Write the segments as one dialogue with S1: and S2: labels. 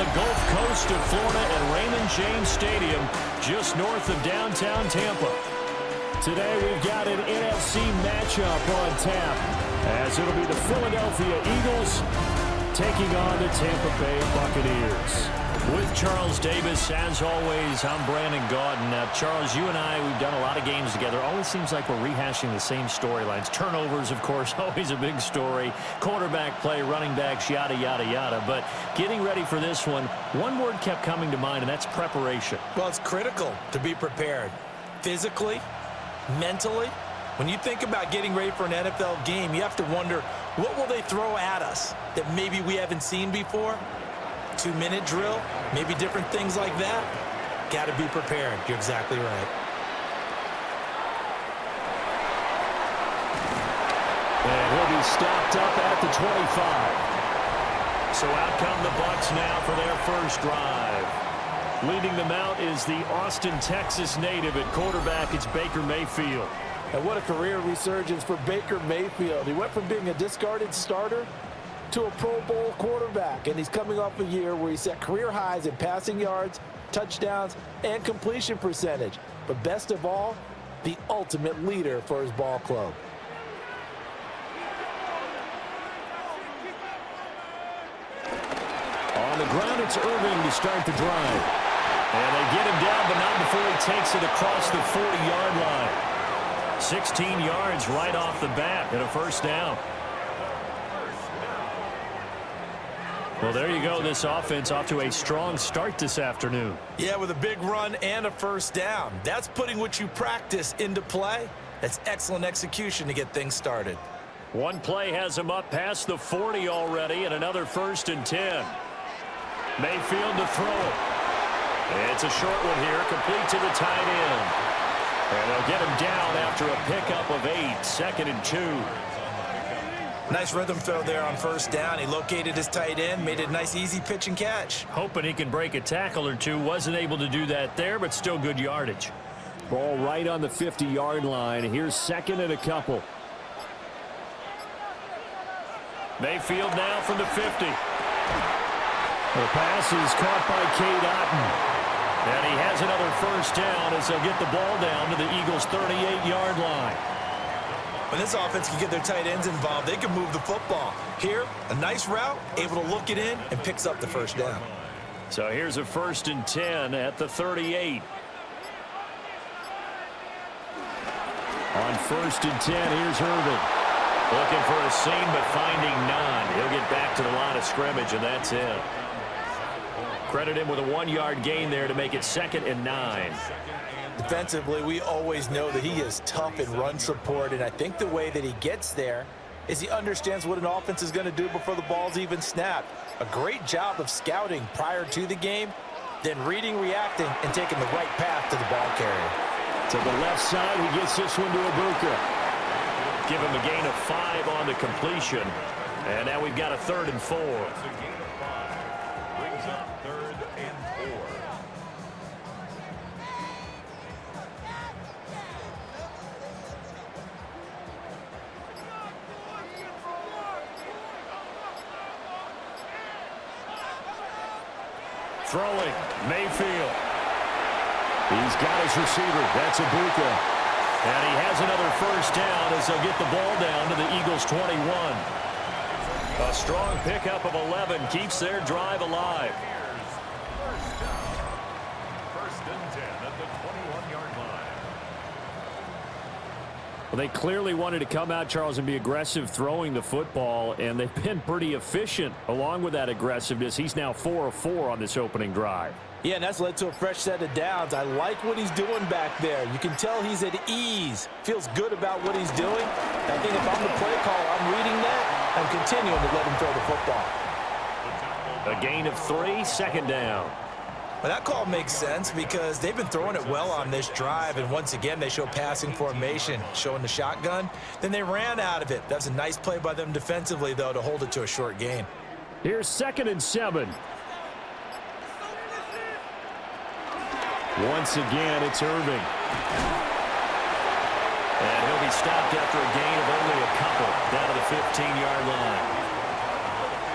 S1: the Gulf Coast of Florida at Raymond James Stadium, just north of downtown Tampa. Today we've got an NFC matchup on tap, as it'll be the Philadelphia Eagles taking on the Tampa Bay Buccaneers. With Charles Davis, as always, I'm Brandon Gaudin. Now, Charles, you and I, we've done a lot of games together. Always seems like we're rehashing the same storylines. Turnovers, of course, always a big story. Quarterback play, running backs, yada, yada, yada. But getting ready for this one word kept coming to mind, and that's preparation.
S2: Well, it's critical to be prepared. Physically, mentally. When you think about getting ready for an NFL game, you have to wonder, what will they throw at us that maybe we haven't seen before? 2-minute drill, maybe different things like that. Got to be prepared. You're exactly right.
S1: And he'll be stopped up at the 25. So out come the Bucs now for their first drive. Leading them out is the Austin, Texas native at quarterback. It's Baker Mayfield.
S3: And what a career resurgence for Baker Mayfield. He went from being a discarded starter to a Pro Bowl quarterback, and he's coming off a year where he set career highs in passing yards, touchdowns, and completion percentage. But best of all, the ultimate leader for his ball club.
S1: On the ground, it's Irving to start the drive. And they get him down, but not before he takes it across the 40-yard line. 16 yards right off the bat and a first down. Well, there you go. This offense off to a strong start this afternoon.
S2: Yeah, with a big run and a first down. That's putting what you practice into play. That's excellent execution to get things started.
S1: One play has him up past the 40 already, and another 1st and 10. Mayfield to throw it. It's a short one here, complete to the tight end. And they'll get him down after a pickup of 8, 2nd and 2.
S2: Nice rhythm throw there on first down. He located his tight end, made it a nice easy pitch and catch.
S1: Hoping he can break a tackle or two. Wasn't able to do that there, but still good yardage. Ball right on the 50-yard line. Here's 2nd and a couple. Mayfield now from the 50. The pass is caught by Cade Otton. And he has another first down as they'll get the ball down to the Eagles' 38-yard line.
S2: When this offense can get their tight ends involved, they can move the football. Here, a nice route, able to look it in, and picks up the first down.
S1: So here's a 1st and 10 at the 38. On 1st and 10, here's Irvin. Looking for a seam, but finding none. He'll get back to the line of scrimmage, and that's it. Credit him with a 1-yard gain there to make it 2nd and 9.
S2: Defensively, we always know that he is tough in run support, and I think the way that he gets there is he understands what an offense is going to do before the ball's even snapped. A great job of scouting prior to the game, then reading, reacting, and taking the right path to the ball carrier.
S1: To the left side, he gets this one to Ibuka. Give him a gain of 5 on the completion. And now we've got a 3rd and 4.
S4: Brings up 3rd and 4.
S1: Throwing, Mayfield. He's got his receiver. That's Ibuka. And he has another first down as they'll get the ball down to the Eagles' 21. A strong pickup of 11 keeps their drive alive.
S4: First and 10 at the 21-yard line.
S1: Well, they clearly wanted to come out, Charles, and be aggressive throwing the football, and they've been pretty efficient along with that aggressiveness. He's now 4 of 4 on this opening drive.
S3: Yeah, and that's led to a fresh set of downs. I like what he's doing back there. You can tell he's at ease. Feels good about what he's doing. I think if I'm the play caller, I'm reading that. I'm continuing to let him throw the football.
S1: A gain of 3, 2nd down.
S2: Well, that call makes sense because they've been throwing it well on this drive, and once again, they show passing formation, showing the shotgun. Then they ran out of it. That's a nice play by them defensively, though, to hold it to a short gain.
S1: Here's 2nd and 7. Once again, it's Irving. And he'll be stopped after a gain of only a couple down to the 15-yard line.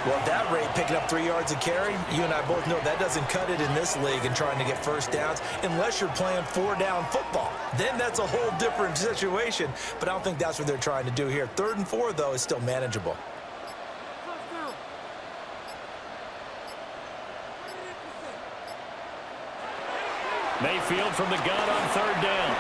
S2: Well, at that rate, picking up 3 yards a carry, you and I both know that doesn't cut it in this league and trying to get first downs unless you're playing 4-down football. Then that's a whole different situation, but I don't think that's what they're trying to do here. 3rd and 4, though, is still manageable.
S1: Mayfield from the gun on 3rd down.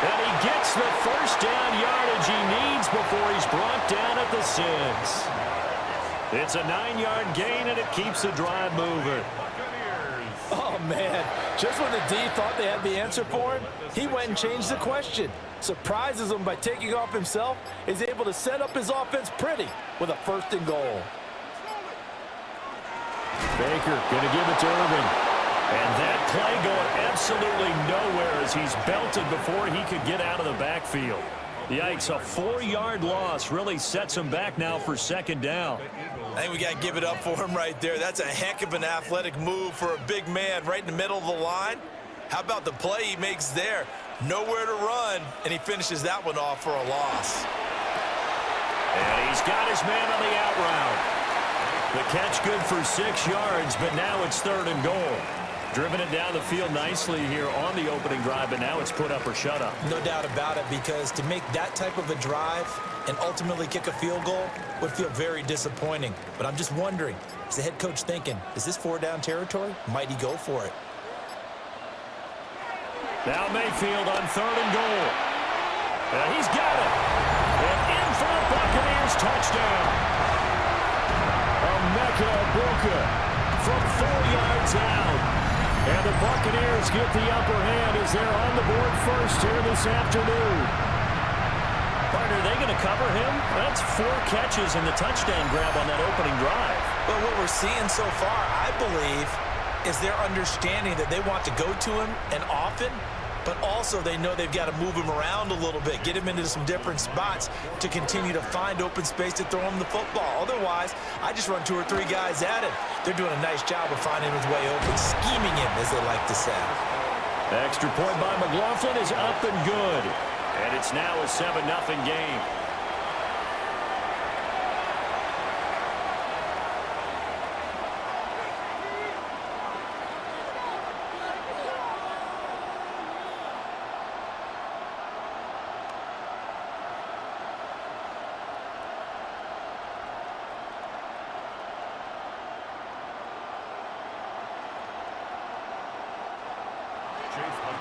S1: And he gets the first down yardage he needs before he's brought down at the 6. It's a 9-yard gain, and it keeps the drive moving.
S3: Oh, man. Just when the D thought they had the answer for him, he went and changed the question. Surprises him by taking off himself. Is able to set up his offense pretty with a 1st and goal.
S1: Baker going to give it to Irving. And that play going absolutely nowhere as he's belted before he could get out of the backfield. Yikes, a 4-yard loss really sets him back now for 2nd down.
S2: I think we got to give it up for him right there. That's a heck of an athletic move for a big man right in the middle of the line. How about the play he makes there? Nowhere to run, and he finishes that one off for a loss.
S1: And he's got his man on the out route. The catch good for 6 yards, but now it's 3rd and goal. Driven it down the field nicely here on the opening drive, but now it's put up or shut up.
S2: No doubt about it, because to make that type of a drive and ultimately kick a field goal would feel very disappointing. But I'm just wondering, is the head coach thinking, is this 4-down territory? Might he go for it?
S1: Now Mayfield on 3rd and goal. And he's got it. And in for a Buccaneers touchdown. Buccaneers from 4 yards out. And the Buccaneers get the upper hand as they're on the board first here this afternoon. Partner, are they going to cover him? That's 4 catches and the touchdown grab on that opening drive.
S2: Well, what we're seeing so far, I believe, is their understanding that they want to go to him and often, but also they know they've got to move him around a little bit, get him into some different spots to continue to find open space to throw him the football. Otherwise, I just run 2 or 3 guys at him. They're doing a nice job of finding his way open, scheming him, as they like to say.
S1: Extra point by McLaughlin is up and good. And it's now a 7-0 game.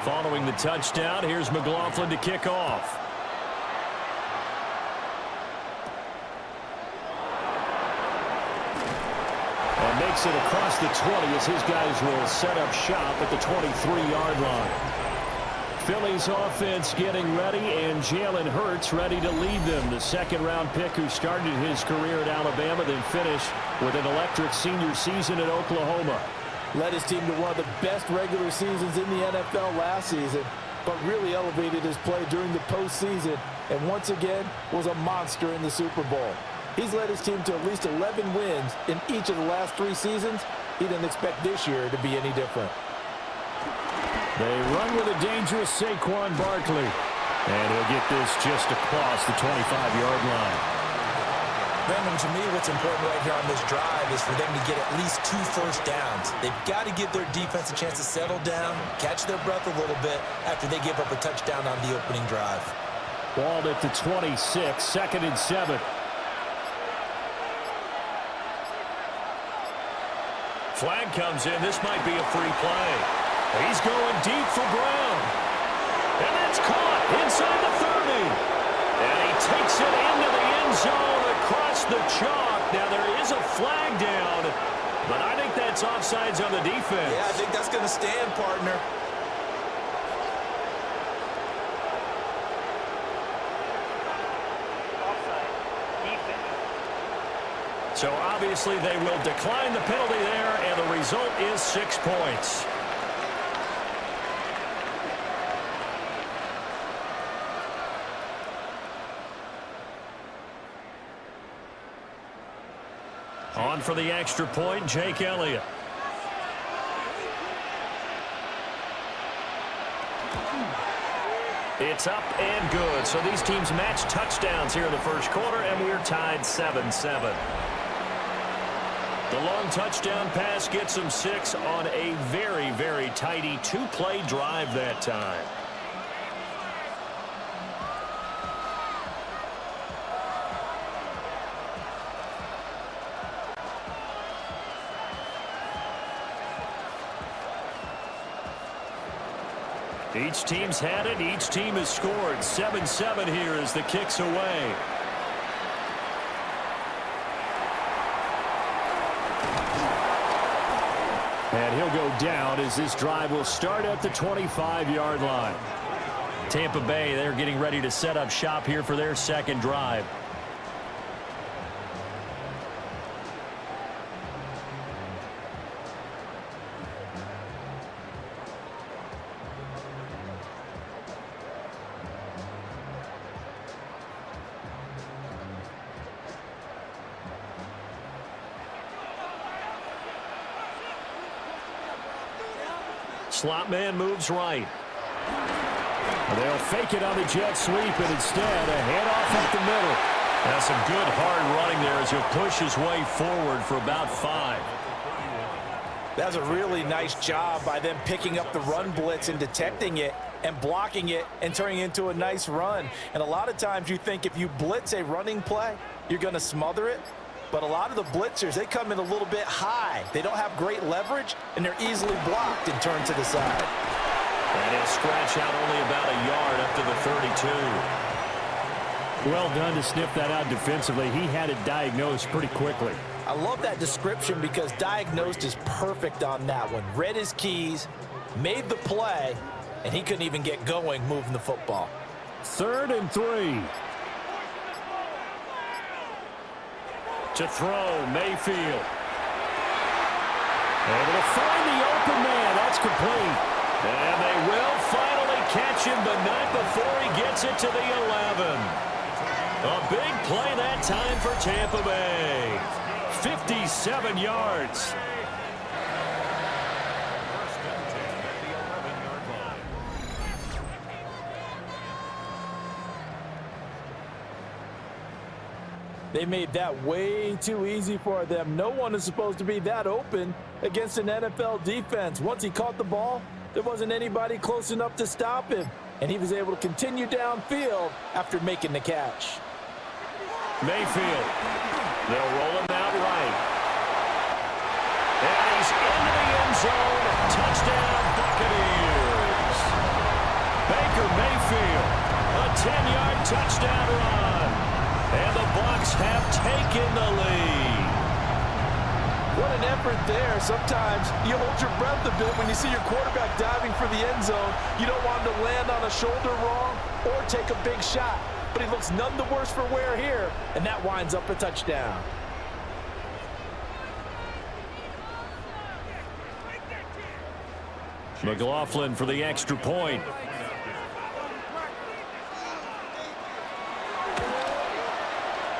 S1: Following the touchdown, here's McLaughlin to kick off. And makes it across the 20 as his guys will set up shop at the 23-yard line. Philly's offense getting ready, and Jalen Hurts ready to lead them. The 2nd-round pick who started his career at Alabama, then finished with an electric senior season at Oklahoma.
S3: Led his team to one of the best regular seasons in the NFL last season, but really elevated his play during the postseason, and once again was a monster in the Super Bowl. He's led his team to at least 11 wins in each of the last 3 seasons. He didn't expect this year to be any different.
S1: They run with a dangerous Saquon Barkley, and he'll get this just across the 25-yard line.
S2: Brandon, to me, what's important right here on this drive is for them to get at least 2 first downs. They've got to give their defense a chance to settle down, catch their breath a little bit after they give up a touchdown on the opening drive.
S1: Ball at the 26, 2nd and 7. Flag comes in. This might be a free play. He's going deep for Brown. And that's caught inside the 30. And he takes it into the end zone across the chalk. Now there is a flag down, but I think that's offsides on the defense.
S2: Yeah, I think that's going to stand, partner.
S1: So obviously they will decline the penalty there, and the result is 6 points. On for the extra point, Jake Elliott. It's up and good. So these teams match touchdowns here in the first quarter, and we're tied 7-7. The long touchdown pass gets them 6 on a very, very tidy 2-play drive that time. Each team's had it. Each team has scored. 7-7 here as the kick's away. And he'll go down as this drive will start at the 25-yard line. Tampa Bay, they're getting ready to set up shop here for their second drive. Slot man moves right. They'll fake it on the jet sweep, and instead a handoff up the middle. That's some good hard running there as he'll push his way forward for about 5.
S3: That's a really nice job by them picking up the run blitz and detecting it and blocking it and turning it into a nice run. And a lot of times you think if you blitz a running play, you're going to smother it. But a lot of the blitzers, they come in a little bit high. They don't have great leverage, and they're easily blocked and turned to the side.
S1: And he'll scratch out only about a yard up to the 32. Well done to sniff that out defensively. He had it diagnosed pretty quickly.
S3: I love that description because diagnosed is perfect on that one. Read his keys, made the play, and he couldn't even get going moving the football.
S1: 3rd and 3. To throw, Mayfield. Able to find the open man. That's complete. And they will finally catch him, but not before he gets it to the 11. A big play that time for Tampa Bay. 57 yards.
S3: They made that way too easy for them. No one is supposed to be that open against an NFL defense. Once he caught the ball, there wasn't anybody close enough to stop him, and he was able to continue downfield after making the catch.
S1: Mayfield. They'll roll him out right. And he's into the end zone. Touchdown, Buccaneers. Baker Mayfield, a 10-yard touchdown run. And the Bucs have taken the lead.
S3: What an effort there. Sometimes you hold your breath a bit when you see your quarterback diving for the end zone. You don't want him to land on a shoulder wrong or take a big shot. But he looks none the worse for wear here, and that winds up a touchdown.
S1: McLaughlin for the extra point.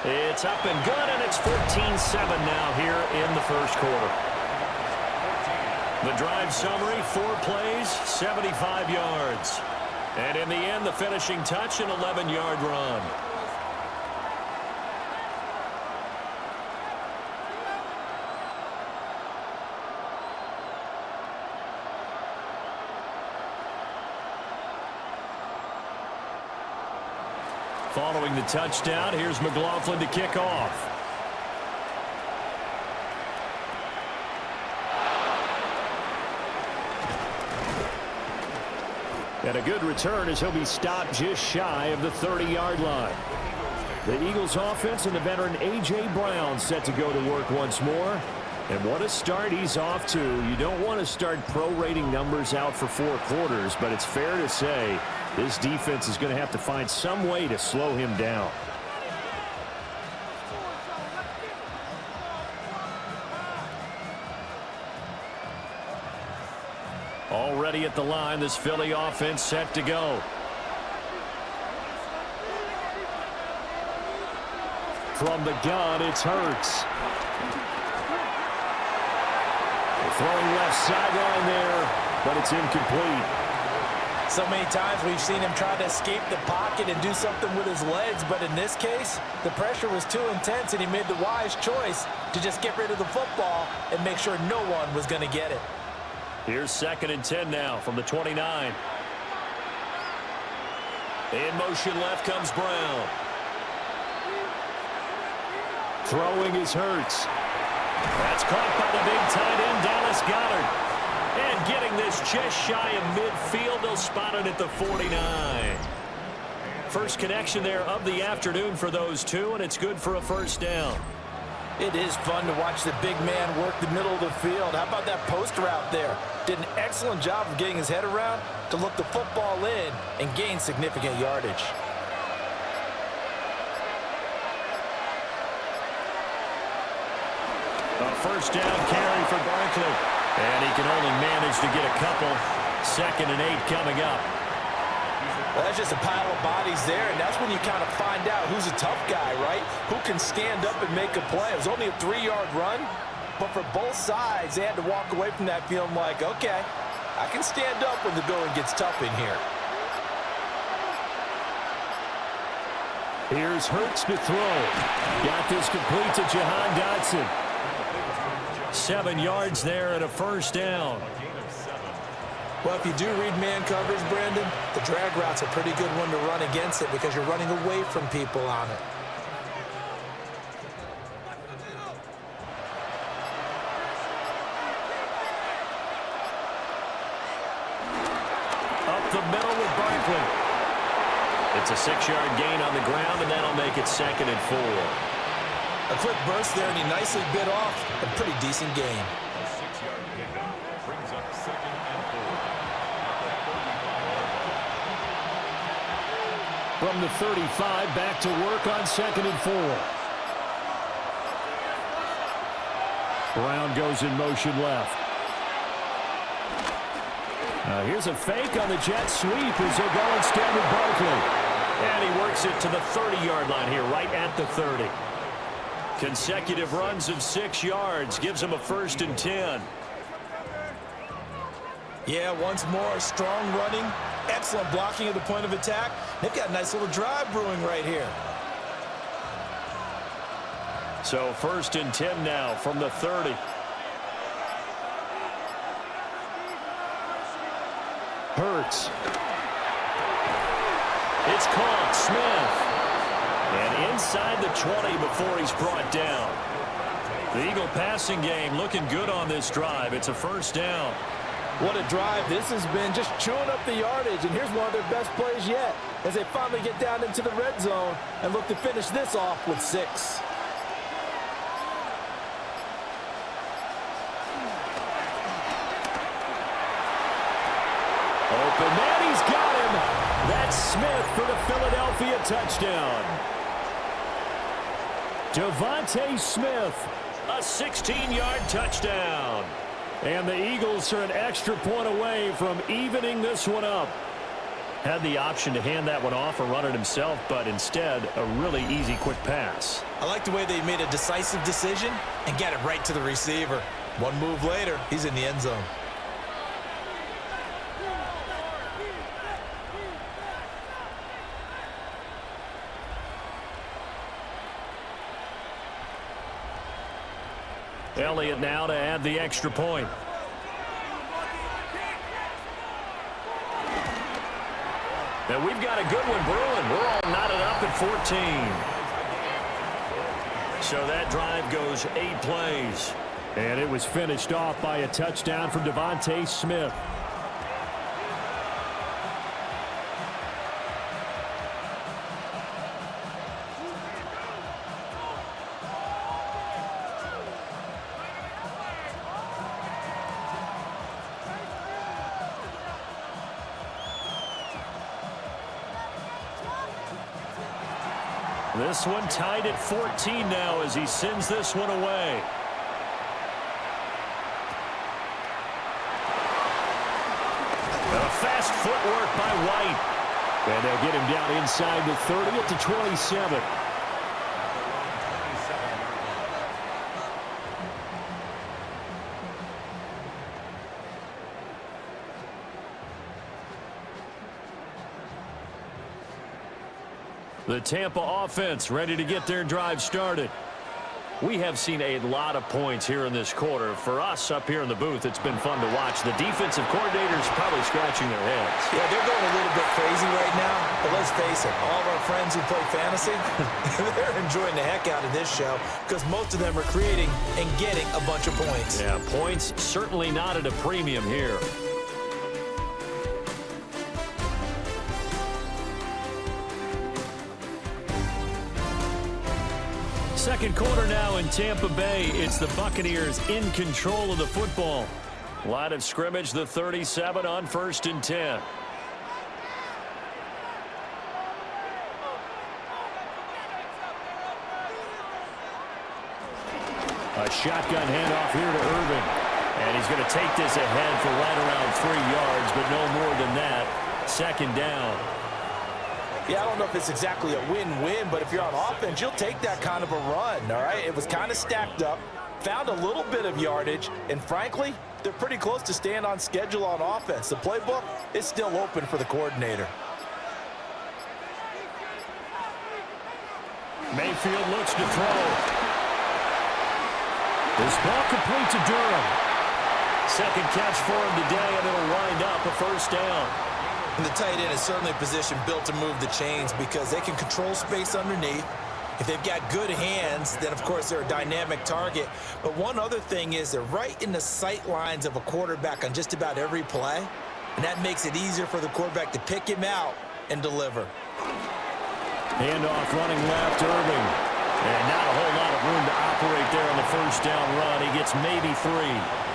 S1: It's up and good, and it's 14-7 now here in the first quarter. The drive summary, 4 plays, 75 yards. And in the end, the finishing touch, an 11-yard run. Following the touchdown, here's McLaughlin to kick off. And a good return as he'll be stopped just shy of the 30-yard line. The Eagles offense and the veteran A.J. Brown set to go to work once more. And what a start he's off to. You don't want to start prorating numbers out for 4 quarters, but it's fair to say this defense is going to have to find some way to slow him down. Already at the line, this Philly offense set to go. From the gun, it's Hurts. Throwing left sideline there, but it's incomplete.
S2: So many times we've seen him try to escape the pocket and do something with his legs, but in this case, the pressure was too intense and he made the wise choice to just get rid of the football and make sure no one was going to get it.
S1: Here's 2nd and 10 now from the 29. In motion left comes Brown. Throwing is Hurts. That's caught by the big tight end, Dallas Goedert. And getting this just shy of midfield, they'll spot it at the 49. First connection there of the afternoon for those two, and it's good for a first down.
S3: It is fun to watch the big man work the middle of the field. How about that post route there? Did an excellent job of getting his head around to look the football in and gain significant yardage.
S1: A first down carry for Barkley. And he can only manage to get a couple. 2nd and 8 coming up.
S3: Well, that's just a pile of bodies there, and that's when you kind of find out who's a tough guy, right? Who can stand up and make a play. It was only a 3-yard run, but for both sides, they had to walk away from that feeling like, okay, I can stand up when the going gets tough in here.
S1: Here's Hurts to throw. Got this complete to Jahan Dotson. 7 yards there and a first down.
S2: Well, if you do read man coverage, Brandon, the drag route's a pretty good one to run against it because you're running away from people on it.
S1: Up the middle with Barkley. It's a 6-yard gain on the ground, and that'll make it 2nd and 4.
S2: A quick burst there, and he nicely bit off a pretty decent gain.
S4: A 6-yard pickup brings up 2nd and 4.
S1: From the 35, back to work on 2nd and 4. Brown goes in motion left. Here's a fake on the jet sweep as they'll go instead with Barkley. And he works it to the 30-yard line here, right at the 30. Consecutive runs of 6 yards gives him a 1st and 10.
S2: Yeah, once more, strong running, excellent blocking at the point of attack. They've got a nice little drive brewing right here.
S1: So 1st and 10 now from the 30. Hurts. It's caught. Smith. And inside the 20 before he's brought down. The Eagle passing game looking good on this drive. It's a first down.
S3: What a drive this has been, just chewing up the yardage. And here's one of their best plays yet as they finally get down into the red zone and look to finish this off with 6.
S1: Open man, he's got him. That's Smith for the Philadelphia touchdown. Devontae Smith, a 16-yard touchdown. And the Eagles are an extra point away from evening this one up. Had the option to hand that one off or run it himself, but instead, a really easy, quick pass.
S2: I like the way they made a decisive decision and got it right to the receiver. One move later, he's in the end zone.
S1: Elliott now to add the extra point. And we've got a good one brewing. We're all knotted up at 14. So that drive goes 8 plays. And it was finished off by a touchdown from Devontae Smith. This one tied at 14 now as he sends this one away. A fast footwork by White. And they'll get him down inside the 30 at the 27. The Tampa offense ready to get their drive started. We have seen a lot of points here in this quarter. For us up here in the booth, it's been fun to watch. The defensive coordinators probably scratching their heads.
S2: Yeah, they're going a little bit crazy right now. But let's face it, all of our friends who play fantasy, they're enjoying the heck out of this show because most of them are creating and getting a bunch of points.
S1: Yeah, points certainly not at a premium here. Second quarter now in Tampa Bay. It's the Buccaneers in control of the football. Line of scrimmage, the 37 on 1st and 10. A shotgun handoff here to Irving. And he's going to take this ahead for right around 3 yards, but no more than that. 2nd down.
S3: Yeah, I don't know if it's exactly a win-win, but if you're on offense, you'll take that kind of a run, all right? It was kind of stacked up, found a little bit of yardage, and frankly, they're pretty close to staying on schedule on offense. The playbook is still open for the coordinator.
S1: Mayfield looks to throw. This ball complete to Durham. 2nd catch for him today, and it'll wind up a 1st down.
S2: And the tight end is certainly a position built to move the chains because they can control space underneath. If they've got good hands, then, of course, they're a dynamic target. But one other thing is they're right in the sight lines of a quarterback on just about every play, and that makes it easier for the quarterback to pick him out and deliver.
S1: Handoff running left, Irving. And not a whole lot of room to operate there on the 1st down run. He gets maybe 3.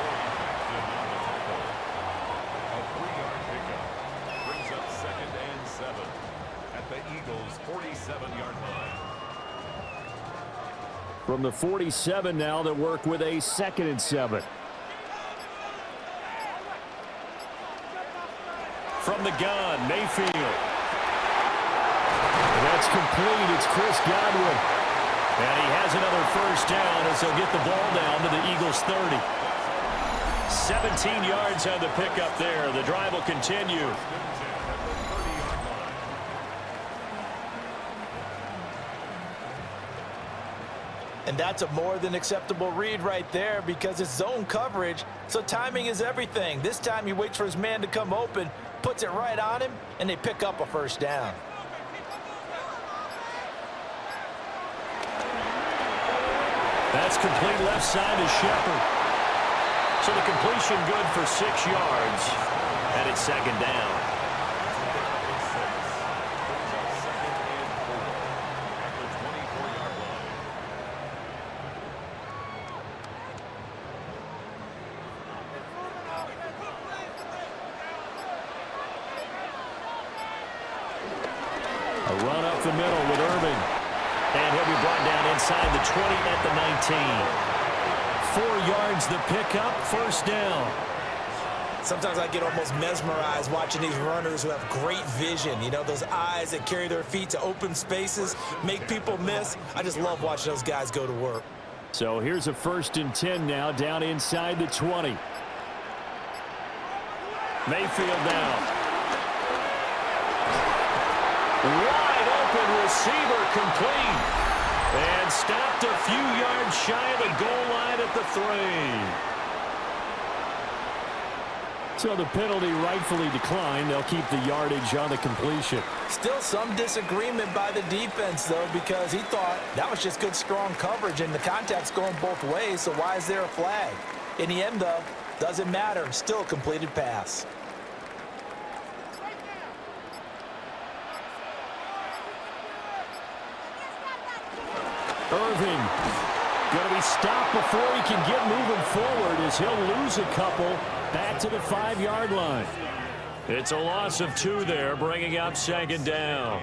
S1: From the 47 now, they work with a 2nd and 7. From the gun, Mayfield. That's complete. It's Chris Godwin. And he has another 1st down as he'll get the ball down to the Eagles' 30. 17 yards on the pickup there. The drive will continue.
S3: And that's a more than acceptable read right there because it's zone coverage, so timing is everything. This time he waits for his man to come open, puts it right on him, and they pick up a 1st down.
S1: That's complete left side to Shepard. So the completion good for 6 yards, and it's 2nd down. A run up the middle with Irving. And he'll be brought down inside the 20 at the 19. 4 yards the pickup, 1st down.
S2: Sometimes I get almost mesmerized watching these runners who have great vision. You know, those eyes that carry their feet to open spaces, make people miss. I just love watching those guys go to work.
S1: So here's a 1st and 10 now, down inside the 20. Mayfield down. Wide open receiver complete. And stopped a few yards shy of the goal line at the 3. So the penalty rightfully declined. They'll keep the yardage on the completion.
S3: Still some disagreement by the defense, though, because he thought that was just good, strong coverage, and the contact's going both ways, so why is there a flag? In the end, though, doesn't matter. Still a completed pass.
S1: Irving going to be stopped before he can get moving forward as he'll lose a couple back to the 5-yard line. It's a loss of 2 there, bringing up 2nd down.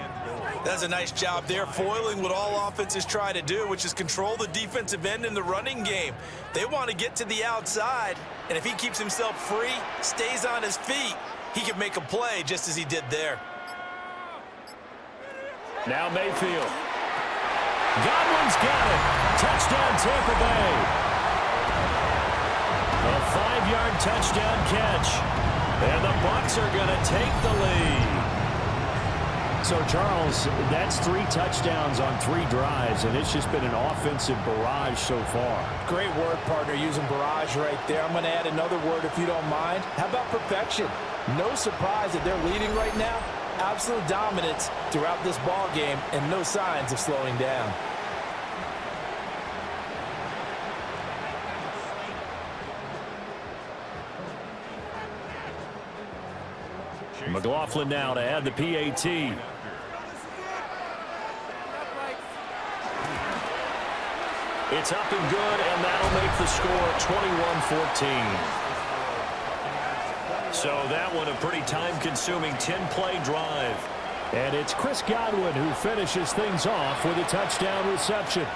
S2: That's a nice job there, foiling what all offenses try to do, which is control the defensive end in the running game. They want to get to the outside, and if he keeps himself free, stays on his feet, he can make a play just as he did there.
S1: Now Mayfield. Godwin's got it. Touchdown, Tampa Bay. A 5-yard touchdown catch. And the Bucs are going to take the lead. So, Charles, that's 3 touchdowns on 3 drives, and it's just been an offensive barrage so far.
S3: Great word, partner, using barrage right there. I'm going to add another word if you don't mind. How about perfection? No surprise that they're leading right now. Absolute dominance throughout this ball game and no signs of slowing down.
S1: McLaughlin now to add the PAT. It's up and good, and that'll make the score 21-14. So that one a pretty time-consuming 10-play drive. And it's Chris Godwin who finishes things off with a touchdown reception.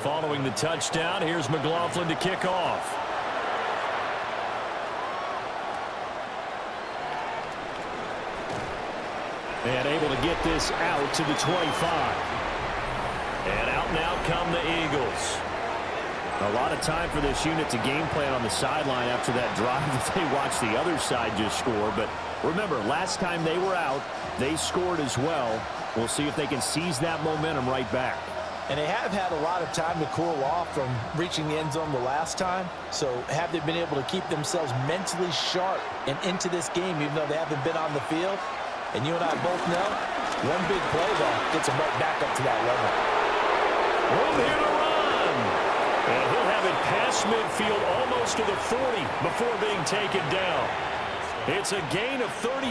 S1: Following the touchdown, here's McLaughlin to kick off. And able to get this out to the 25. And out now come the Eagles. A lot of time for this unit to game plan on the sideline after that drive that they watched the other side just score. But remember, last time they were out, they scored as well. We'll see if they can seize that momentum right back.
S3: And they have had a lot of time to cool off from reaching the end zone the last time. So have they been able to keep themselves mentally sharp and into this game even though they haven't been on the field? And you and I both know one big play, though, gets them right back up to that level.
S1: Room here to run. And he'll have it past midfield almost to the 40 before being taken down. It's a gain of 34.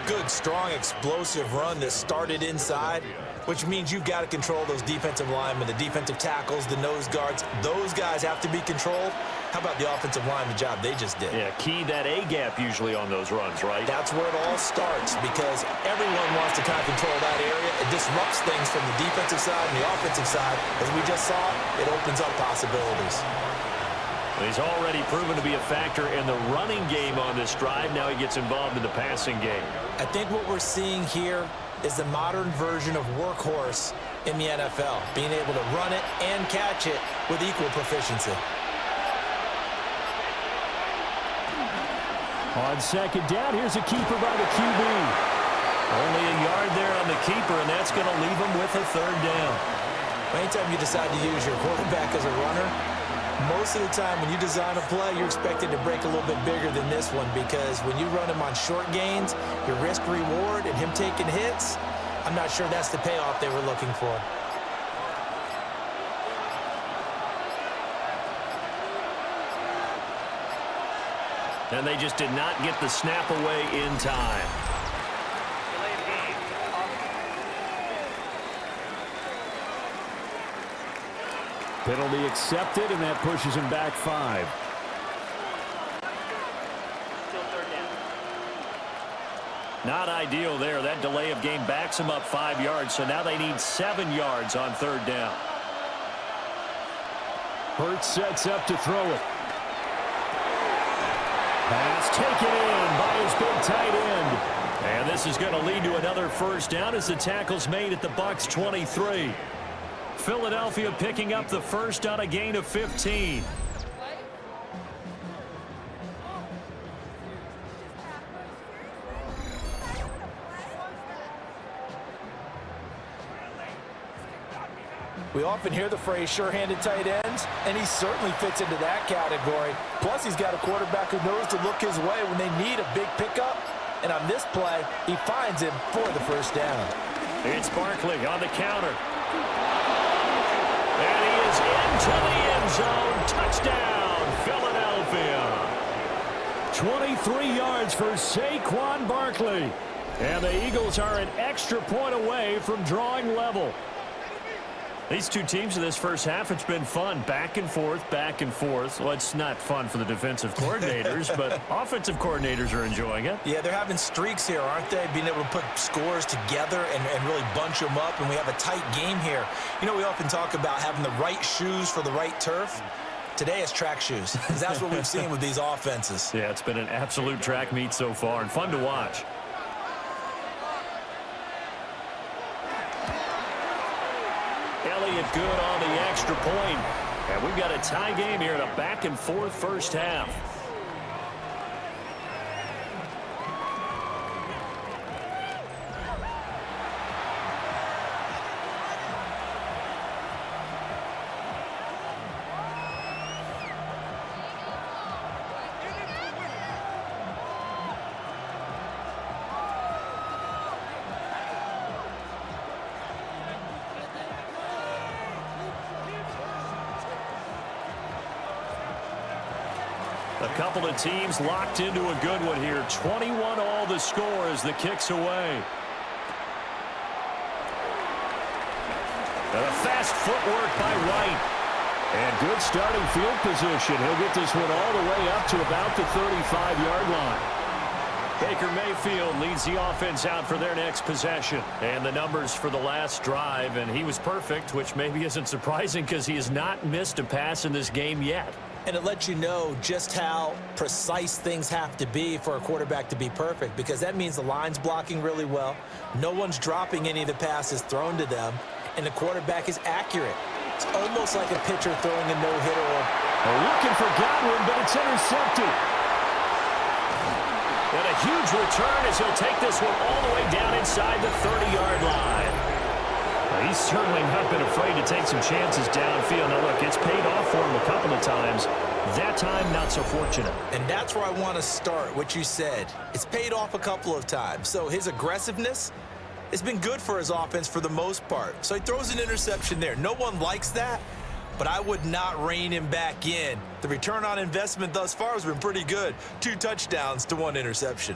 S2: Good, strong, explosive run that started inside, which means you've got to control those defensive linemen, the defensive tackles, the nose guards. Those guys have to be controlled. How about the offensive line, the job they just did?
S1: Yeah, key that A-gap usually on those runs, right?
S2: That's where it all starts because everyone wants to kind of control that area. It disrupts things from the defensive side and the offensive side. As we just saw, it opens up possibilities.
S1: He's already proven to be a factor in the running game on this drive. Now he gets involved in the passing game.
S2: I think what we're seeing here is the modern version of workhorse in the NFL, being able to run it and catch it with equal proficiency.
S1: On second down, here's a keeper by the QB. Only a yard there on the keeper, and that's going to leave him with a third down.
S2: Anytime you decide to use your quarterback as a runner, most of the time when you design a play, you're expected to break a little bit bigger than this one because when you run him on short gains, your risk-reward and him taking hits, I'm not sure that's the payoff they were looking for.
S1: And they just did not get the snap away in time. Penalty accepted, and that pushes him back 5. Not ideal there. That delay of game backs him up 5 yards, so now they need 7 yards on third down. Hurts sets up to throw it. Pass taken in by his big tight end. And this is going to lead to another first down as the tackle's made at the Bucs 23. Philadelphia picking up the first on a gain of 15.
S3: We often hear the phrase sure-handed tight ends, and he certainly fits into that category. Plus, he's got a quarterback who knows to look his way when they need a big pickup. And on this play, he finds him for the first down.
S1: It's Barkley on the counter. And he is into the end zone. Touchdown, Philadelphia. 23 yards for Saquon Barkley. And the Eagles are an extra point away from drawing level. These two teams in this first half, it's been fun. Back and forth, back and forth. Well, it's not fun for the defensive coordinators, but offensive coordinators are enjoying it.
S2: Yeah, they're having streaks here, aren't they? Being able to put scores together and really bunch them up, and we have a tight game here. You know, we often talk about having the right shoes for the right turf. Today it's track shoes, because that's what we've seen with these offenses.
S1: Yeah, it's been an absolute track meet so far and fun to watch. Elliott good on the extra point. And we've got a tie game here in a back-and-forth first half. A couple of teams locked into a good one here. 21 all the score as the kick's away. And a fast footwork by Wright. And good starting field position. He'll get this one all the way up to about the 35-yard line. Baker Mayfield leads the offense out for their next possession. And the numbers for the last drive, and he was perfect, which maybe isn't surprising because he has not missed a pass in this game yet.
S2: And it lets you know just how precise things have to be for a quarterback to be perfect, because that means the line's blocking really well, no one's dropping any of the passes thrown to them, and the quarterback is accurate. It's almost like a pitcher throwing a no-hitter.
S1: Looking for Godwin, but it's intercepted. And a huge return as he'll take this one all the way down inside the 30-yard line. He's certainly not been afraid to take some chances downfield. Now, look, it's paid off for him a couple of times. That time, not so fortunate.
S2: And that's where I want to start, what you said. It's paid off a couple of times. So his aggressiveness has been good for his offense for the most part. So he throws an interception there. No one likes that, but I would not rein him back in. The return on investment thus far has been pretty good. 2 touchdowns to 1 interception.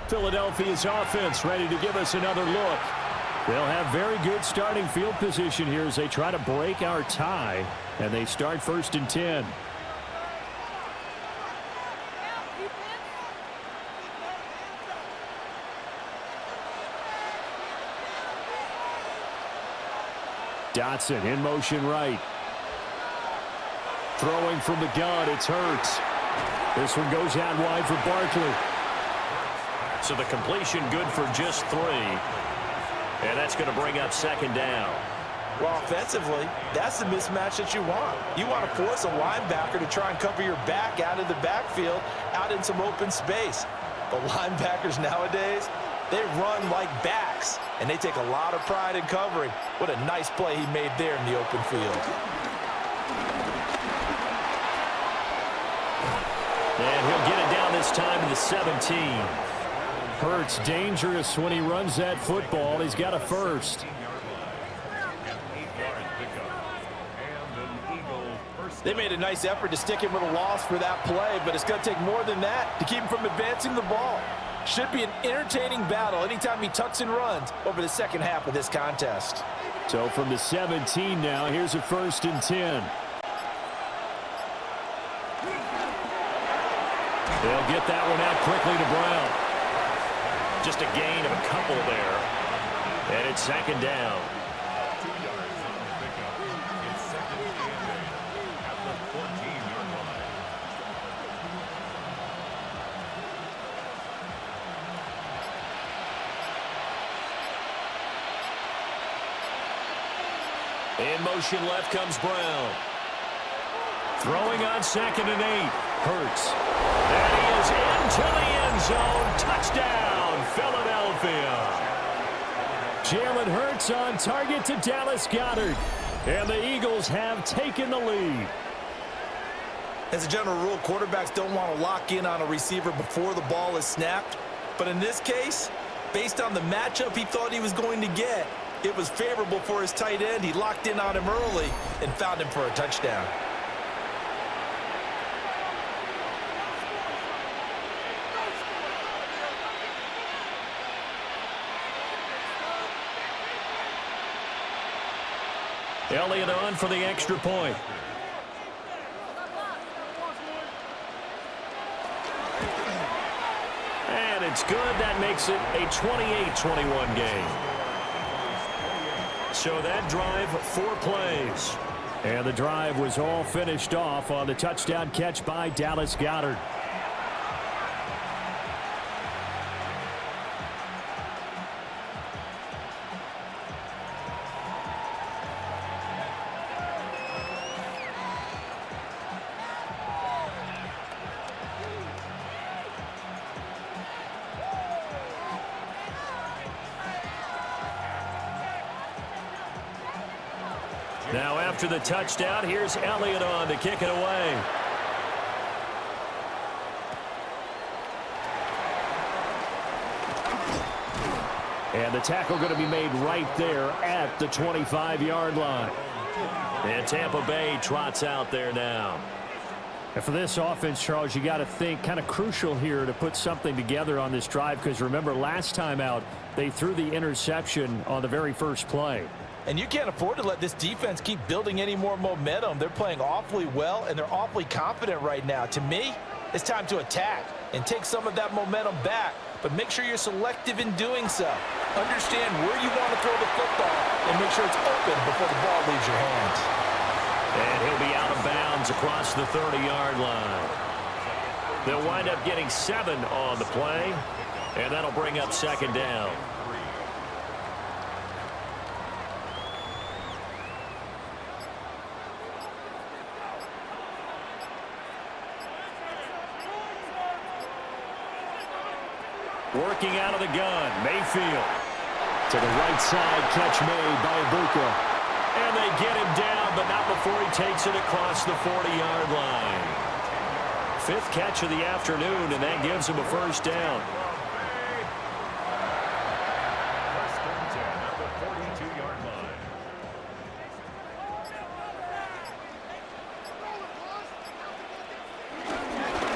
S1: Philadelphia's offense ready to give us another look. They'll have very good starting field position here as they try to break our tie, and they start 1st and 10. Dotson in motion right. Throwing from the gun, it's Hurts. This one goes out wide for Barkley. So the completion good for just 3. And that's going to bring up 2nd down.
S3: Well, offensively, that's the mismatch that you want. You want to force a linebacker to try and cover your back out of the backfield, out in some open space. But linebackers nowadays, they run like backs, and they take a lot of pride in covering. What a nice play he made there in the open field.
S1: And he'll get it down this time to the 17. Hurts dangerous when he runs that football. He's got a first.
S3: They made a nice effort to stick him with a loss for that play, but it's going to take more than that to keep him from advancing the ball. Should be an entertaining battle anytime he tucks and runs over the second half of this contest.
S1: So from the 17 now, here's a 1st and 10. They'll get that one out quickly to Brown. Just a gain of a couple there. And it's 2nd down.
S4: 2 yards on the pickup. It's 2nd and 8 at the 14-yard line.
S1: In motion left comes Brown. Throwing on 2nd and 8. Hurts. And he is into the end zone. Touchdown, Philadelphia. Jalen Hurts on target to Dallas Goedert. And the Eagles have taken the lead.
S2: As a general rule, quarterbacks don't want to lock in on a receiver before the ball is snapped. But in this case, based on the matchup he thought he was going to get, it was favorable for his tight end. He locked in on him early and found him for a touchdown.
S1: Elliott on for the extra point. And it's good. That makes it a 28-21 game. So that drive, 4 plays. And the drive was all finished off on the touchdown catch by Dallas Goedert. Now after the touchdown, here's Elliott on to kick it away. And the tackle going to be made right there at the 25-yard line. And Tampa Bay trots out there now. And for this offense, Charles, you got to think kind of crucial here to put something together on this drive, because remember last time out they threw the interception on the very first play.
S2: And you can't afford to let this defense keep building any more momentum. They're playing awfully well, and they're awfully confident right now. To me, it's time to attack and take some of that momentum back. But make sure you're selective in doing so. Understand where you want to throw the football and make sure it's open before the ball leaves your hands.
S1: And he'll be out of bounds across the 30-yard line. They'll wind up getting 7 on the play, and that'll bring up second down. Working out of the gun, Mayfield. To the right side, catch made by Ibuka. And they get him down, but not before he takes it across the 40-yard line. 5th catch of the afternoon, and that gives him a first down.
S4: First and 10 at the 42-yard line.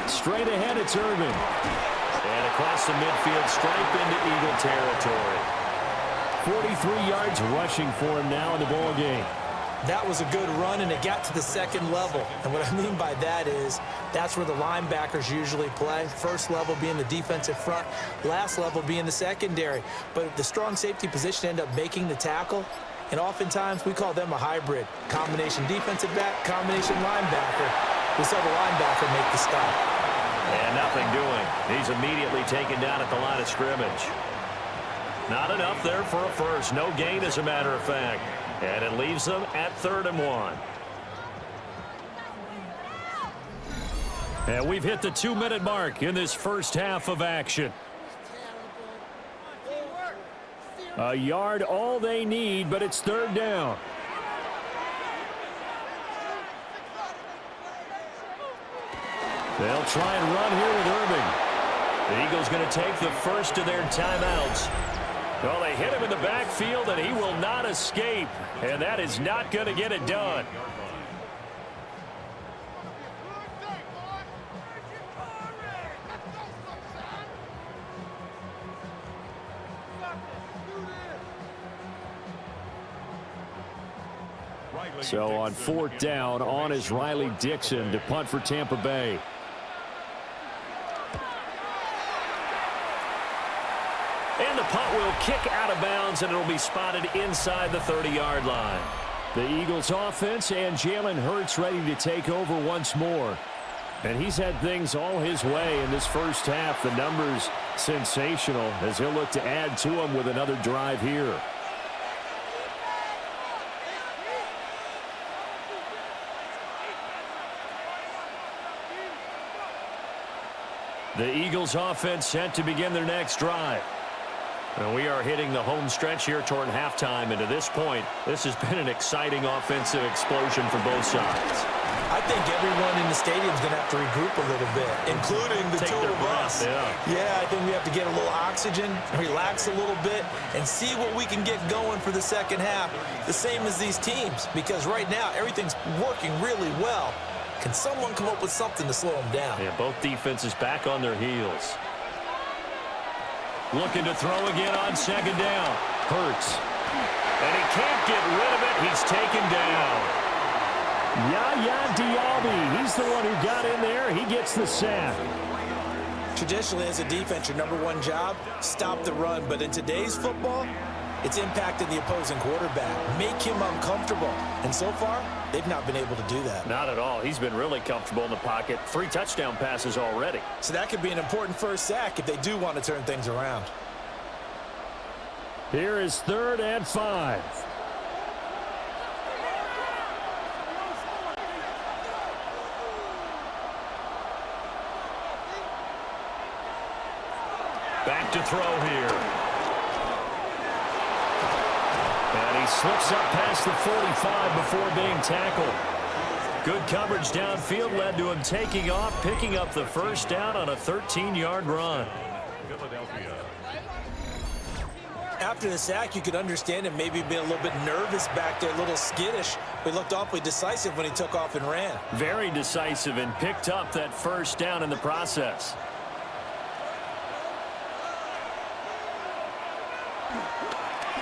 S1: Straight ahead, it's Irvin. And across the midfield stripe into Eagle territory. 43 yards rushing for him now in the ball game.
S2: That was a good run, and it got to the second level. And what I mean by that is that's where the linebackers usually play. First level being the defensive front, last level being the secondary. But the strong safety position ended up making the tackle, and oftentimes we call them a hybrid. Combination defensive back, combination linebacker. We saw the linebacker make the stop.
S1: And nothing doing. He's immediately taken down at the line of scrimmage. Not enough there for a first. No gain, as a matter of fact. And it leaves them at 3rd and 1. And we've hit the 2-minute mark in this first half of action. A yard all they need, but it's 3rd down. They'll try and run here with Irving. The Eagles going to take the first of their timeouts. Well, they hit him in the backfield, and he will not escape. And that is not going to get it done. So on 4th down, on is Riley Dixon to punt for Tampa Bay. And the punt will kick out of bounds, and it'll be spotted inside the 30-yard line. The Eagles offense and Jalen Hurts ready to take over once more. And he's had things all his way in this first half. The numbers sensational as he'll look to add to them with another drive here. The Eagles offense set to begin their next drive. And we are hitting the home stretch here toward halftime. And to this point, this has been an exciting offensive explosion for both sides.
S2: I think everyone in the stadium is going to have to regroup a little bit, including the two of us. Yeah, I think we have to get a little oxygen, relax a little bit, and see what we can get going for the second half, the same as these teams. Because right now, everything's working really well. Can someone come up with something to slow them down?
S1: Yeah, both defenses back on their heels. Looking to throw again on 2nd down. Hurts. And he can't get rid of it. He's taken down. Yaya Diaby. He's the one who got in there. He gets the sack.
S2: Traditionally, as a defense, your #1 job, stop the run. But in today's football, it's impacting the opposing quarterback. Make him uncomfortable. And so far, they've not been able to do that.
S1: Not at all. He's been really comfortable in the pocket. 3 touchdown passes already.
S2: So that could be an important first sack if they do want to turn things around.
S1: Here is 3rd and 5. Back to throw here. And he slips up past the 45 before being tackled. Good coverage downfield led to him taking off, picking up the first down on a 13-yard run.
S4: Philadelphia.
S2: After the sack, you could understand him maybe being a little bit nervous back there, a little skittish. But he looked awfully decisive when he took off and ran.
S1: Very decisive and picked up that first down in the process.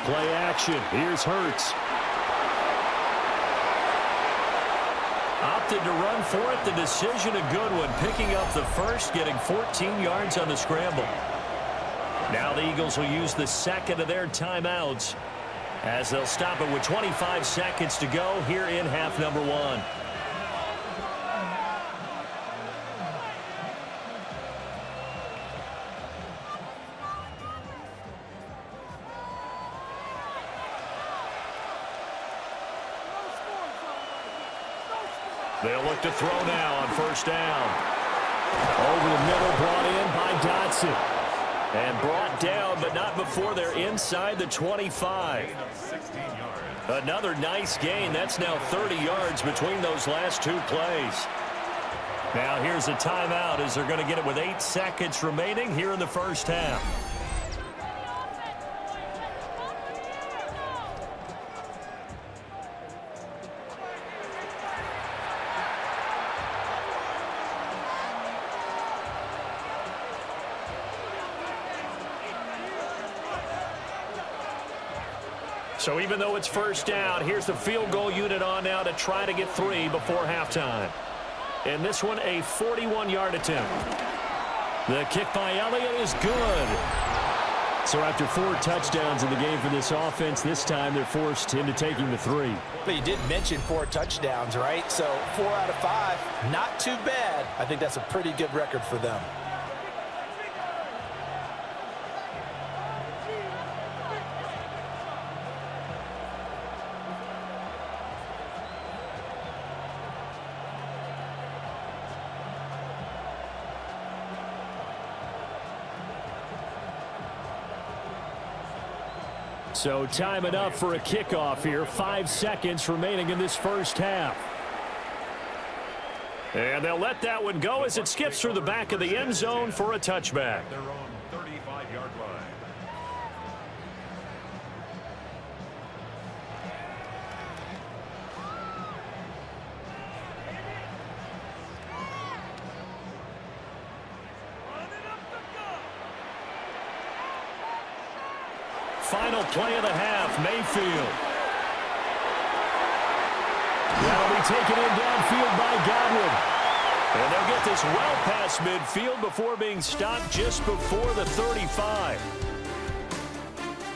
S1: Play action. Here's Hurts. Opted to run for it. The decision a good one. Picking up the first, getting 14 yards on the scramble. Now the Eagles will use the second of their timeouts as they'll stop it with 25 seconds to go here in half number 1. They'll look to throw now on first down. Over the middle, brought in by Dotson. And brought down, but not before they're inside the 25.
S4: 16 yards.
S1: Another nice gain. That's now 30 yards between those last 2 plays. Now here's a timeout as they're going to get it with 8 seconds remaining here in the first half. So even though it's first down, here's the field goal unit on now to try to get 3 before halftime. And this one, a 41-yard attempt. The kick by Elliott is good. So after 4 touchdowns in the game for this offense, this time they're forced into taking the 3.
S3: But you did mention 4 touchdowns, right? So 4 out of 5, not too bad. I think that's a pretty good record for them.
S1: So time enough for a kickoff here. 5 seconds remaining in this first half. And they'll let that one go as it skips through the back of the end zone for a touchback.
S4: Their own 35-yard line.
S1: Final play of the half, Mayfield. That'll be taken in downfield by Godwin. And they'll get this well past midfield before being stopped just before the 35.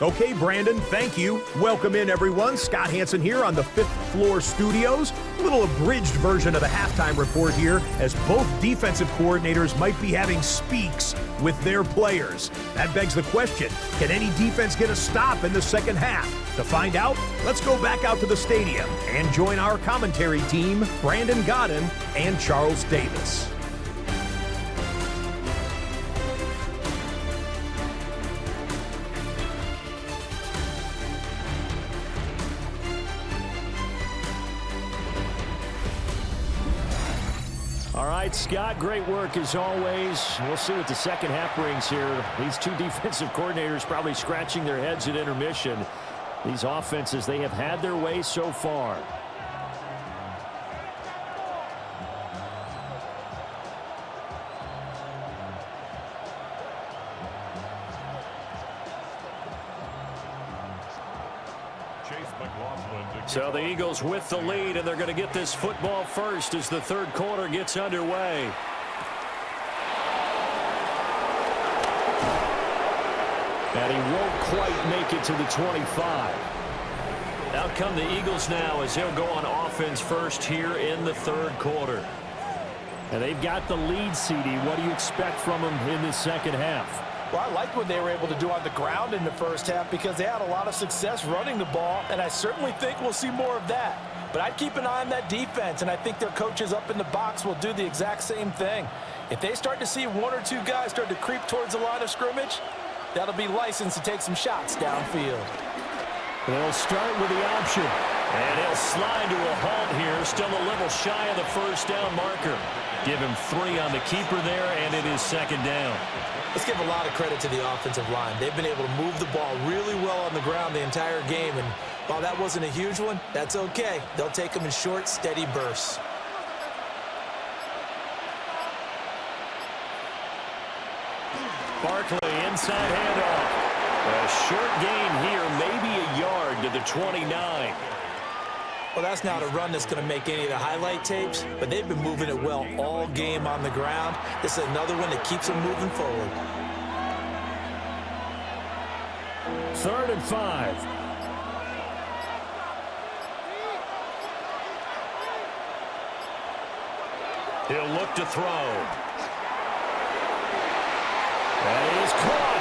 S5: Okay, Brandon, thank you. Welcome in, everyone. Scott Hansen here on the 5th Floor Studios. A little abridged version of the halftime report here, as both defensive coordinators might be having speaks with their players. That begs the question, can any defense get a stop in the second half? To find out, let's go back out to the stadium and join our commentary team, Brandon Godden and Charles Davis.
S1: All right, Scott, great work as always. We'll see what the second half brings here. These 2 defensive coordinators probably scratching their heads at intermission. These offenses, they have had their way so far. So the Eagles with the lead, and they're going to get this football first as the third quarter gets underway. And he won't quite make it to the 25. Out come the Eagles now as they'll go on offense first here in the third quarter. And they've got the lead, CD. What do you expect from them in the second half?
S3: Well, I liked what they were able to do on the ground in the first half because they had a lot of success running the ball, and I certainly think we'll see more of that. But I'd keep an eye on that defense, and I think their coaches up in the box will do the exact same thing. If they start to see one or two guys start to creep towards the line of scrimmage, that'll be licensed to take some shots downfield.
S1: They'll start with the option, and he'll slide to a halt here, still a little shy of the first down marker. Give him 3 on the keeper there, and it is second down.
S2: Let's give a lot of credit to the offensive line. They've been able to move the ball really well on the ground the entire game, and while that wasn't a huge one, that's okay. They'll take them in short, steady bursts.
S1: Barkley inside handoff. A short gain here, maybe a yard to the 29.
S2: Well, that's not a run that's going to make any of the highlight tapes, but they've been moving it well all game on the ground. This is another one that keeps them moving forward.
S1: 3rd and 5. He'll look to throw. And he is caught.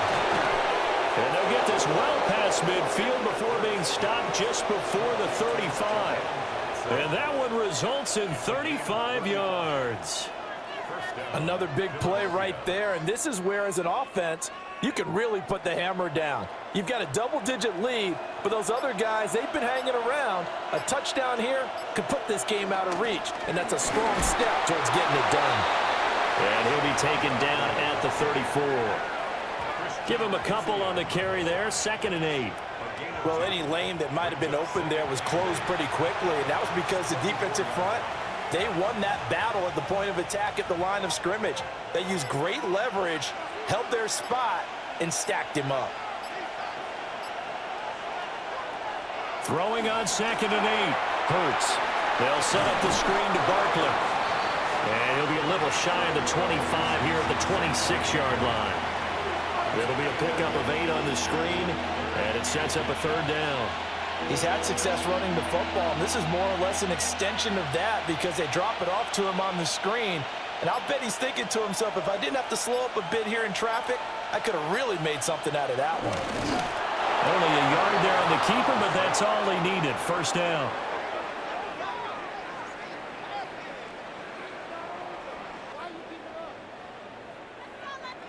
S1: And they'll get this well past midfield before being stopped just before the 35. And that one results in 35 yards.
S3: Another big play right there, and this is where, as an offense, you can really put the hammer down. You've got a double-digit lead, but those other guys, they've been hanging around. A touchdown here could put this game out of reach, and that's a strong step towards getting it done.
S1: And he'll be taken down at the 34. Give him a couple on the carry there, 2nd and 8.
S3: Well, any lane that might have been open there was closed pretty quickly, and that was because the defensive front, they won that battle at the point of attack at the line of scrimmage. They used great leverage, held their spot, and stacked him up.
S1: Throwing on 2nd and 8. Hurts. They'll set up the screen to Barkley. And he'll be a little shy of the 25 here at the 26-yard line. It'll be a pickup of 8 on the screen, and it sets up a 3rd down.
S3: He's had success running the football, and this is more or less an extension of that because they drop it off to him on the screen. And I'll bet he's thinking to himself, if I didn't have to slow up a bit here in traffic, I could have really made something out of that one.
S1: Only a yard there on the keeper, but that's all he needed. 1st down.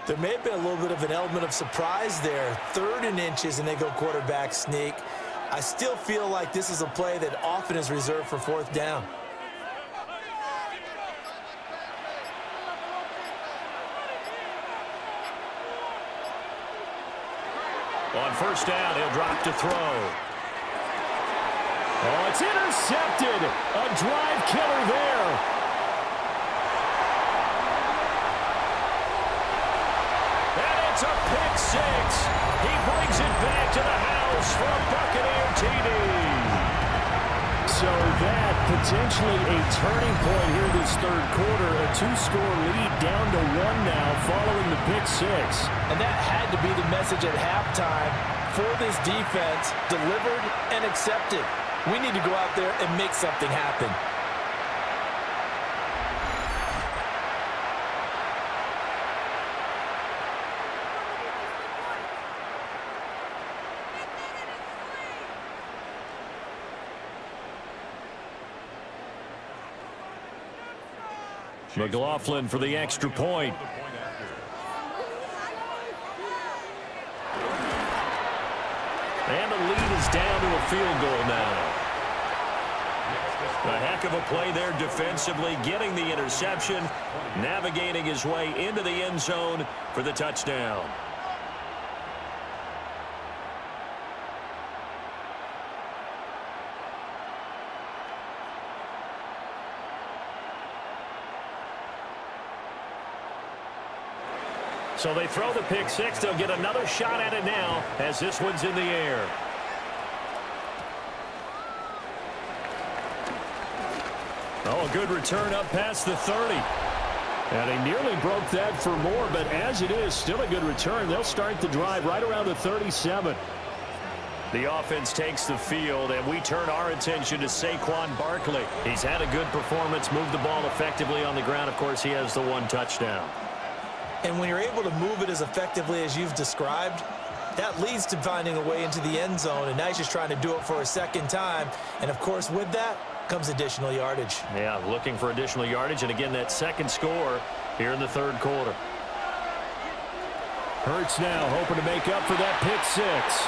S2: There may have been a little bit of an element of surprise there. 3rd and inches, and they go quarterback sneak. I still feel like this is a play that often is reserved for 4th down.
S1: On 1st down, he'll drop to throw. Oh, it's intercepted. A drive killer there. It's a pick 6. He brings it back to the house for a Buccaneer TD. So that potentially a turning point here this 3rd quarter. A 2-score lead down to 1 now following the pick 6.
S3: And that had to be the message at halftime for this defense, delivered and accepted. We need to go out there and make something happen.
S1: McLaughlin for the extra point. And the lead is down to a field goal now. A heck of a play there defensively, getting the interception, navigating his way into the end zone for the touchdown. So they throw the pick 6. They'll get another shot at it now as this one's in the air. Oh, a good return up past the 30. And he nearly broke that for more, but as it is, still a good return. They'll start the drive right around the 37. The offense takes the field, and we turn our attention to Saquon Barkley. He's had a good performance, moved the ball effectively on the ground. Of course, he has the one touchdown.
S2: And when you're able to move it as effectively as you've described, that leads to finding a way into the end zone, and now he's just trying to do it for a second time. And, of course, with that comes additional yardage.
S1: Yeah, looking for additional yardage, and again, that second score here in the third quarter. Hurts now hoping to make up for that pick six.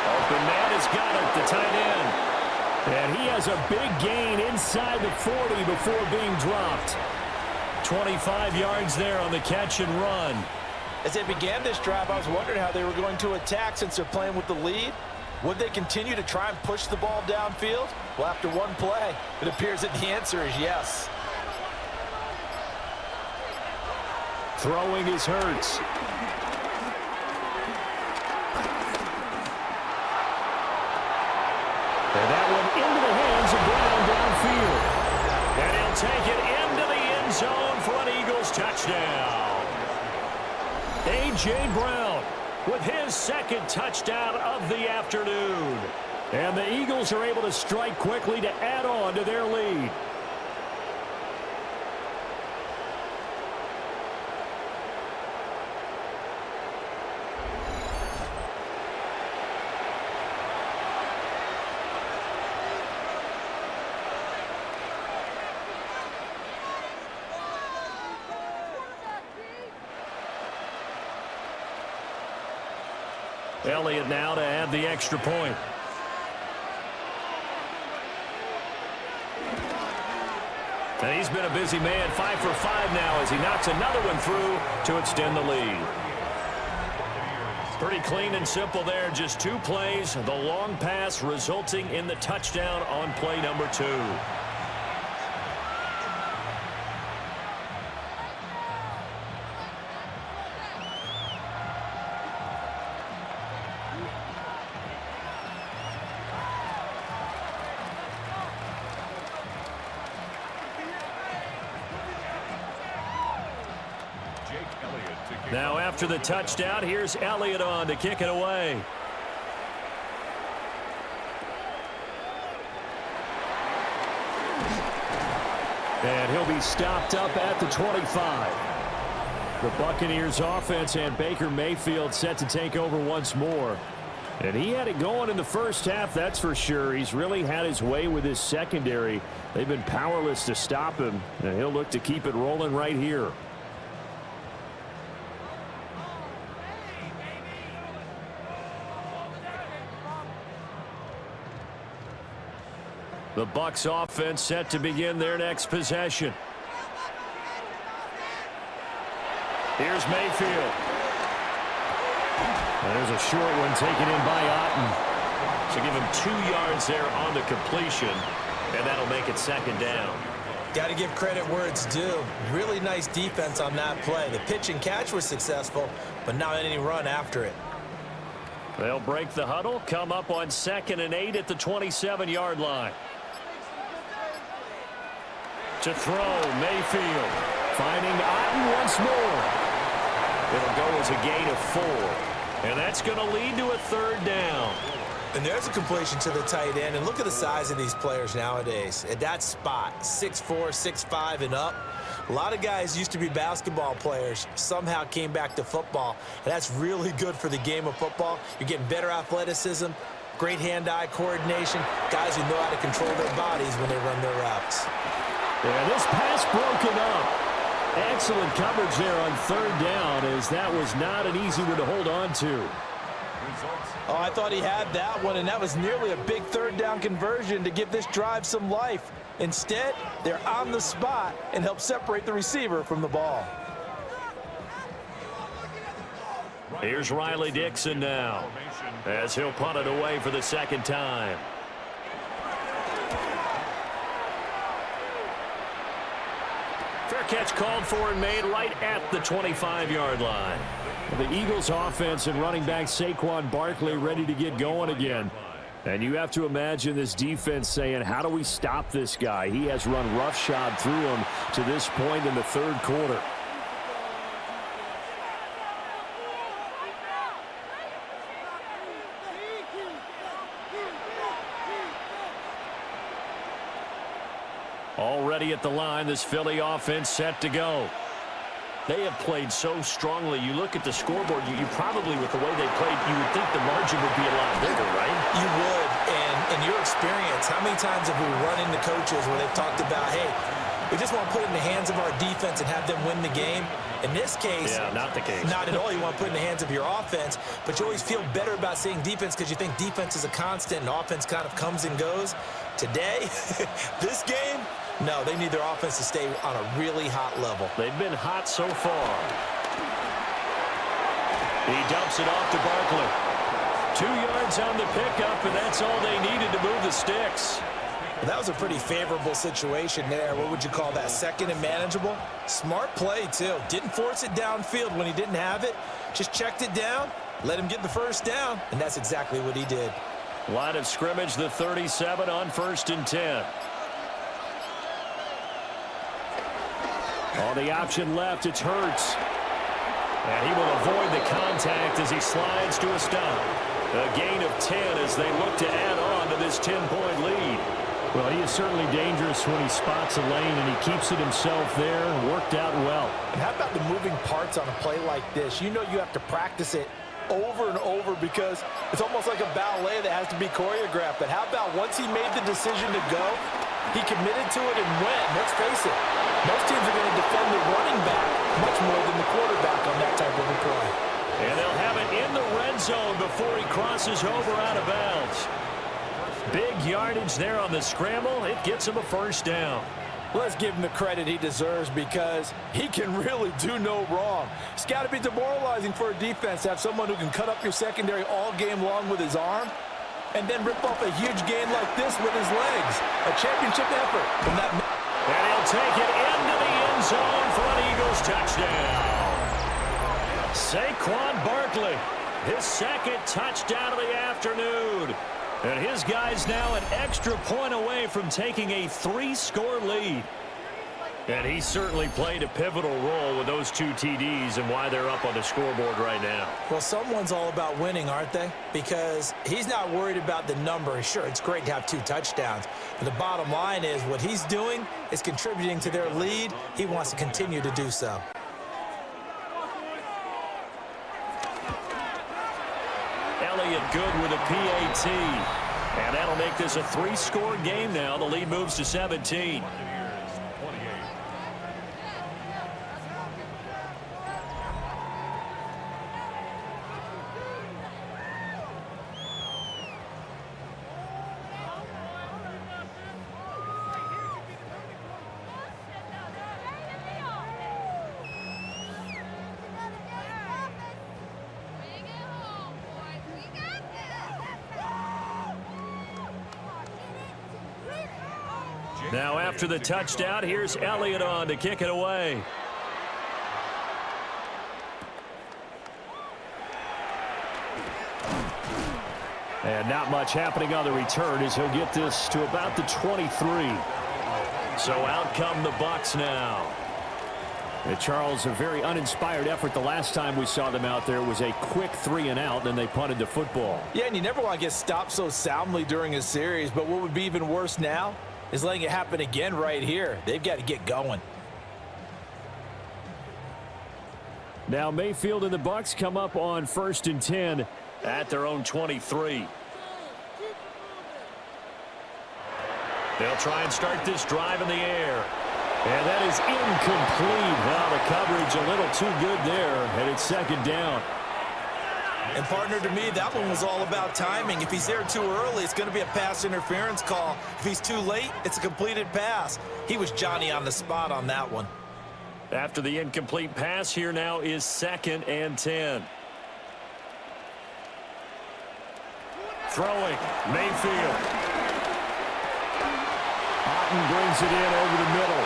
S1: Open man has got it, the tight end. And he has a big gain inside the 40 before being dropped. 25 yards there on the catch and run.
S3: As they began this drive, I was wondering how they were going to attack since they're playing with the lead. Would they continue to try and push the ball downfield? Well, after one play, it appears that the answer is yes.
S1: Throwing is Hurts. And that one into the hands of Brown downfield. And he'll take it into the end zone for an Eagles touchdown. A.J. Brown with his second touchdown of the afternoon. And the Eagles are able to strike quickly to add on to their lead. Elliott now to add the extra point. And he's been a busy man, 5 for 5 now as he knocks another one through to extend the lead. Pretty clean and simple there, just 2 plays. The long pass resulting in the touchdown on play number 2. Now after the touchdown, here's Elliott on to kick it away. And he'll be stopped up at the 25. The Buccaneers offense and Baker Mayfield set to take over once more. And he had it going in the first half, that's for sure. He's really had his way with his secondary. They've been powerless to stop him, and he'll look to keep it rolling right here. The Bucs offense set to begin their next possession. Here's Mayfield. And there's a short one taken in by Otten. So give him 2 yards there on the completion, and that'll make it second down.
S2: Got to give credit where it's due. Really nice defense on that play. The pitch and catch was successful, but not any run after it.
S1: They'll break the huddle, come up on 2nd and 8 at the 27-yard line. To throw, Mayfield. Finding Otten once more. It'll go as a gain of 4. And that's going to lead to a 3rd down.
S2: And there's a completion to the tight end. And look at the size of these players nowadays. At that spot, 6'4", 6'5", and up. A lot of guys used to be basketball players, somehow came back to football. And that's really good for the game of football. You're getting better athleticism, great hand-eye coordination, guys who know how to control their bodies when they run their routes.
S1: Yeah, this pass broken up. Excellent coverage there on 3rd down, as that was not an easy one to hold on to.
S3: Oh, I thought he had that one, and that was nearly a big 3rd down conversion to give this drive some life. Instead, they're on the spot and help separate the receiver from the ball.
S1: Here's Riley Dixon now, as he'll punt it away for the 2nd time. Fair catch called for and made right at the 25-yard line. The Eagles offense and running back Saquon Barkley ready to get going again. And you have to imagine this defense saying, how do we stop this guy? He has run roughshod through him to this point in the third quarter. Already at the line, this Philly offense set to go. They have played so strongly. You look at the scoreboard, you probably, with the way they played, you would think the margin would be a lot bigger, right?
S2: You would, and in your experience, how many times have we run into coaches where they've talked about, hey, we just want to put it in the hands of our defense and have them win the game? In this case,
S1: yeah, not the case.
S2: Not at all. You want to put it in the hands of your offense, but you always feel better about seeing defense because you think defense is a constant and offense kind of comes and goes. Today, this game, no, they need their offense to stay on a really hot level.
S1: They've been hot so far. He dumps it off to Barkley. 2 yards on the pickup, and that's all they needed to move the sticks.
S2: Well, that was a pretty favorable situation there. What would you call that? Second and manageable? Smart play, too. Didn't force it downfield when he didn't have it. Just checked it down, let him get the first down, and that's exactly what he did.
S1: Line of scrimmage, the 37 on 1st and 10. On the option left, it's Hurts. And he will avoid the contact as he slides to a stop. A gain of 10 as they look to add on to this 10-point lead. Well, he is certainly dangerous when he spots a lane, and he keeps it himself there. Worked out well.
S3: And how about the moving parts on a play like this? You know you have to practice it over and over because it's almost like a ballet that has to be choreographed. But how about once he made the decision to go, he committed to it and went. Let's face it, most teams are going to defend the running back much more than the quarterback on that type of a play.
S1: And they'll have it in the red zone before he crosses over out of bounds. Big yardage there on the scramble. It gets him a first down.
S3: Let's give him the credit he deserves because he can really do no wrong. It's got to be demoralizing for a defense to have someone who can cut up your secondary all game long with his arm and then rip off a huge gain like this with his legs. A championship effort from that.
S1: And he'll take it into the end zone for an Eagles touchdown. Saquon Barkley, his second touchdown of the afternoon. And his guy's now an extra point away from taking a 3-score lead. And he certainly played a pivotal role with those 2 TDs and why they're up on the scoreboard right now.
S2: Well, someone's all about winning, aren't they? Because he's not worried about the number. Sure, it's great to have 2 touchdowns. But the bottom line is what he's doing is contributing to their lead. He wants to continue to do so.
S1: Elliott good with a PAT. And that'll make this a 3-score game now. The lead moves to 17. Now after the touchdown, here's Elliott on to kick it away. And not much happening on the return as he'll get this to about the 23. So out come the Bucs now. And Charles, a very uninspired effort. The last time we saw them out there was a quick 3-and-out, and they punted the football.
S3: Yeah, and you never want to get stopped so soundly during a series, but what would be even worse now is letting it happen again right here. They've got to get going.
S1: Now Mayfield and the Bucs come up on 1st and 10 at their own 23. They'll try and start this drive in the air. And that is incomplete. Well, the coverage a little too good there, and it's 2nd down.
S2: And, partner, to me, that one was all about timing. If he's there too early, it's going to be a pass interference call. If he's too late, it's a completed pass. He was Johnny on the spot on that one.
S1: After the incomplete pass, here now is 2nd and 10. Throwing, Mayfield. Otten brings it in over the middle.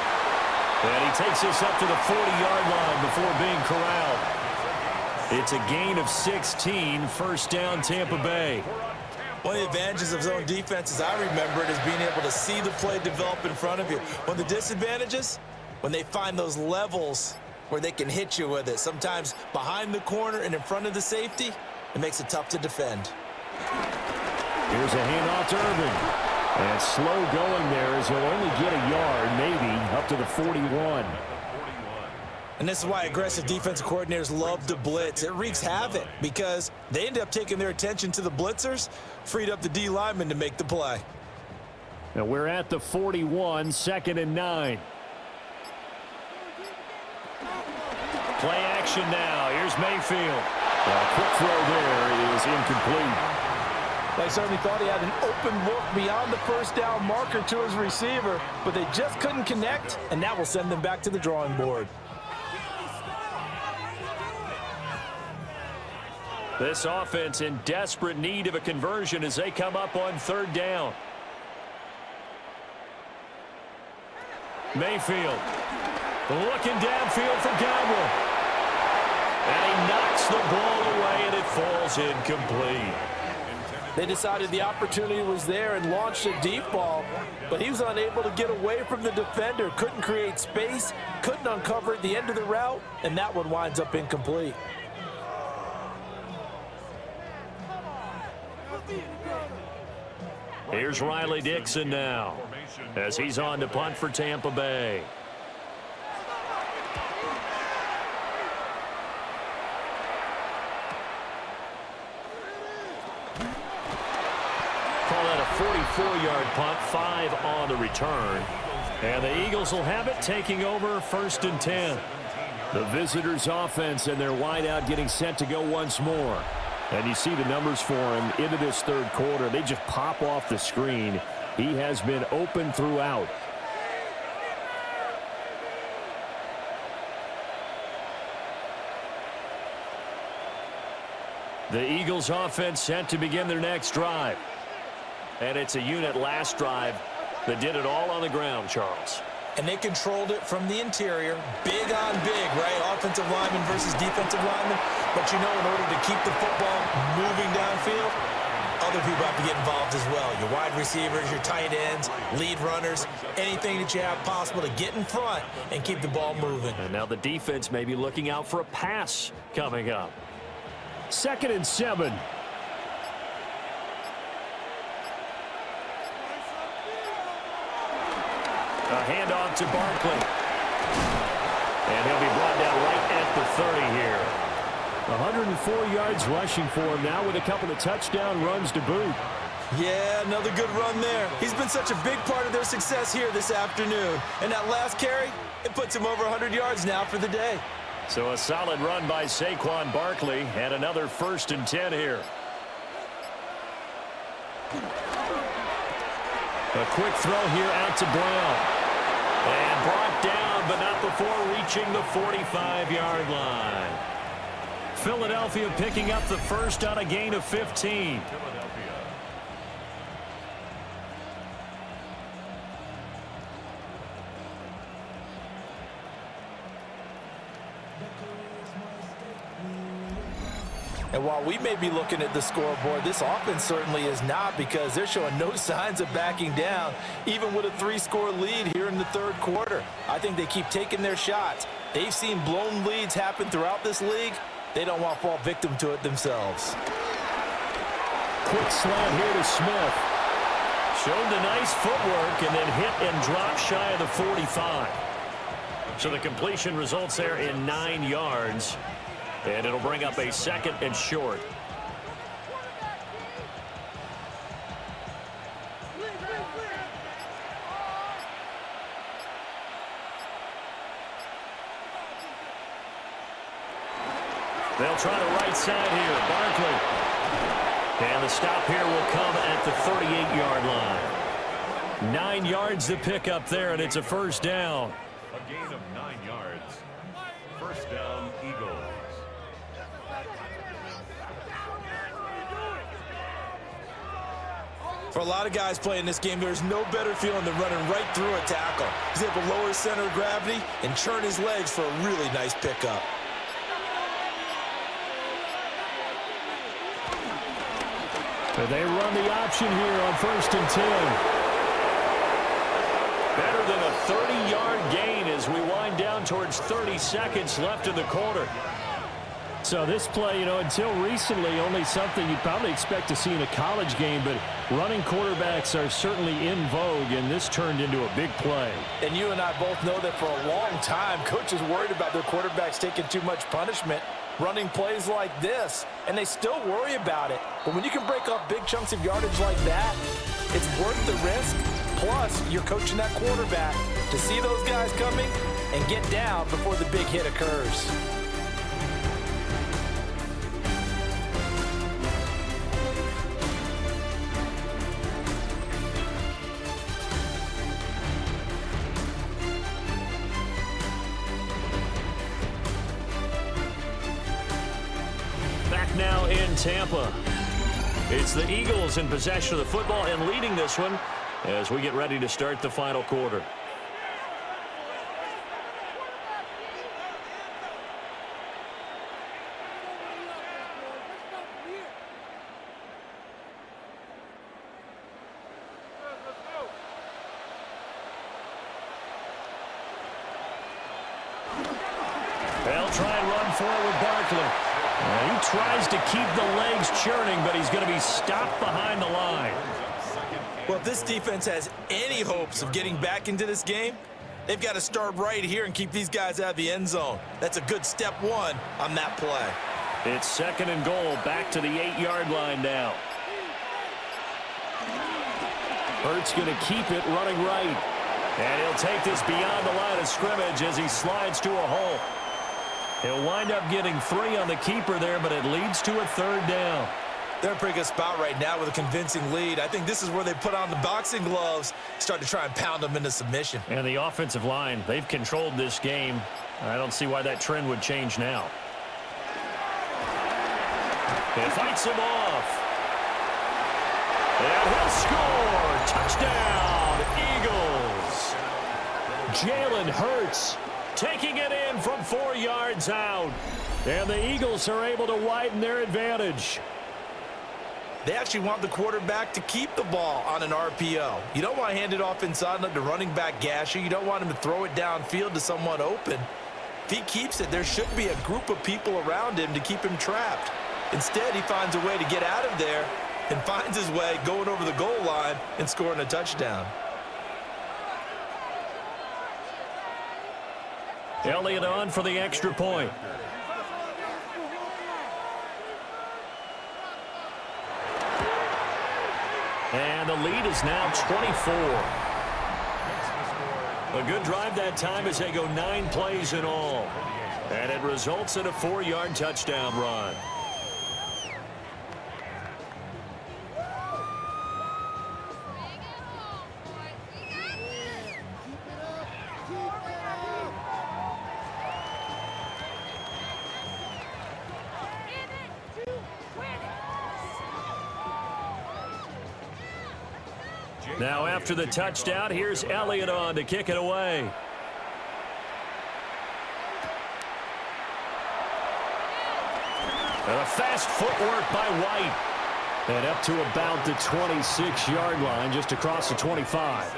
S1: And he takes this up to the 40-yard line before being corralled. It's a gain of 16, 1st down Tampa Bay.
S2: One of the advantages of zone defense, as I remember it, is being able to see the play develop in front of you. One of the disadvantages, when they find those levels where they can hit you with it, sometimes behind the corner and in front of the safety, it makes it tough to defend.
S1: Here's a handoff to Irving. And slow going there as he'll only get a yard, maybe, up to the 41.
S2: And this is why aggressive defensive coordinators love to blitz. It wreaks havoc because they end up taking their attention to the blitzers, freed up the D lineman to make the play.
S1: Now we're at the 41, 2nd and 9. Play action now. Here's Mayfield. A quick throw there is incomplete.
S3: They certainly thought he had an open look beyond the first down marker to his receiver, but they just couldn't connect, and that will send them back to the drawing board.
S1: This offense in desperate need of a conversion as they come up on 3rd down. Mayfield looking downfield for Godwin. And he knocks the ball away, and it falls incomplete.
S3: They decided the opportunity was there and launched a deep ball, but he was unable to get away from the defender, couldn't create space, couldn't uncover the end of the route, and that one winds up incomplete.
S1: Here's Riley Dixon now as he's on to punt for Tampa Bay. Call that a 44-yard punt, 5 on the return. And the Eagles will have it, taking over 1st and 10. The visitors' offense and their wideout getting set to go once more. And you see the numbers for him into this 3rd quarter. They just pop off the screen. He has been open throughout. The Eagles' offense set to begin their next drive. And it's a unit last drive that did it all on the ground, Charles.
S2: And they controlled it from the interior, big on big, right? Offensive lineman versus defensive lineman. But you know, in order to keep the football moving downfield, other people have to get involved as well. Your wide receivers, your tight ends, lead runners, anything that you have possible to get in front and keep the ball moving.
S1: And now the defense may be looking out for a pass coming up. 2nd and 7. A handoff to Barkley. And he'll be brought down right at the 30 here. 104 yards rushing for him now with a couple of touchdown runs to boot.
S2: Yeah, another good run there. He's been such a big part of their success here this afternoon. And that last carry, it puts him over 100 yards now for the day.
S1: So a solid run by Saquon Barkley and another 1st and 10 here. A quick throw here out to Brown. And brought down, but not before reaching the 45-yard line. Philadelphia picking up the first on a gain of 15.
S3: And while we may be looking at the scoreboard, this offense certainly is not, because they're showing no signs of backing down, even with a 3-score lead here in the 3rd quarter. I think they keep taking their shots. They've seen blown leads happen throughout this league. They don't want to fall victim to it themselves.
S1: Quick slant here to Smith. Showed the nice footwork and then hit and dropped shy of the 45. So the completion results there in 9 yards. And it'll bring up a 2nd and short. They'll try the right side here. Barkley. And the stop here will come at the 38-yard line. 9 yards to pick up there, and it's a 1st down.
S4: A gain of 9 yards. 1st down, Eagles.
S2: For a lot of guys playing this game, there's no better feeling than running right through a tackle. He's able to lower his center of gravity and churn his legs for a really nice pickup.
S1: They run the option here on 1st and 10. Better than a 30-yard gain as we wind down towards 30 seconds left in the quarter. So this play, until recently, only something you'd probably expect to see in a college game, but running quarterbacks are certainly in vogue, and this turned into a big play.
S3: And you and I both know that for a long time, coaches worried about their quarterbacks taking too much punishment, running plays like this, and they still worry about it. But when you can break up big chunks of yardage like that, it's worth the risk. Plus, you're coaching that quarterback to see those guys coming and get down before the big hit occurs.
S1: Back now in Tampa. It's the Eagles in possession of the football and leading this one as we get ready to start the final quarter. They'll try and run forward Barkley. He tries to keep the legs churning, but he's going to be stopped behind the line.
S2: Well, if this defense has any hopes of getting back into this game, they've got to start right here and keep these guys out of the end zone. That's a good step one on that play.
S1: It's 2nd and goal, back to the 8-yard line now. Hurts going to keep it running right. And he'll take this beyond the line of scrimmage as he slides to a hole. He'll wind up getting 3 on the keeper there, but it leads to a 3rd down.
S2: They're in a pretty good spot right now with a convincing lead. I think this is where they put on the boxing gloves, start to try and pound them into submission.
S1: And the offensive line, they've controlled this game. I don't see why that trend would change now. He fights him off. And he'll score. Touchdown, Eagles. Jalen Hurts taking it in from 4 yards out. And the Eagles are able to widen their advantage.
S2: They actually want the quarterback to keep the ball on an RPO. You don't want to hand it off inside and let the running back gash you. You don't want him to throw it downfield to someone open. If he keeps it, there should be a group of people around him to keep him trapped. Instead, he finds a way to get out of there and finds his way going over the goal line and scoring a touchdown.
S1: Elliott on for the extra point. And the lead is now 24. A good drive that time as they go 9 plays in all. And it results in a 4-yard touchdown run. Now after the touchdown, here's Elliott on to kick it away. And a fast footwork by White. And up to about the 26-yard line, just across the 25.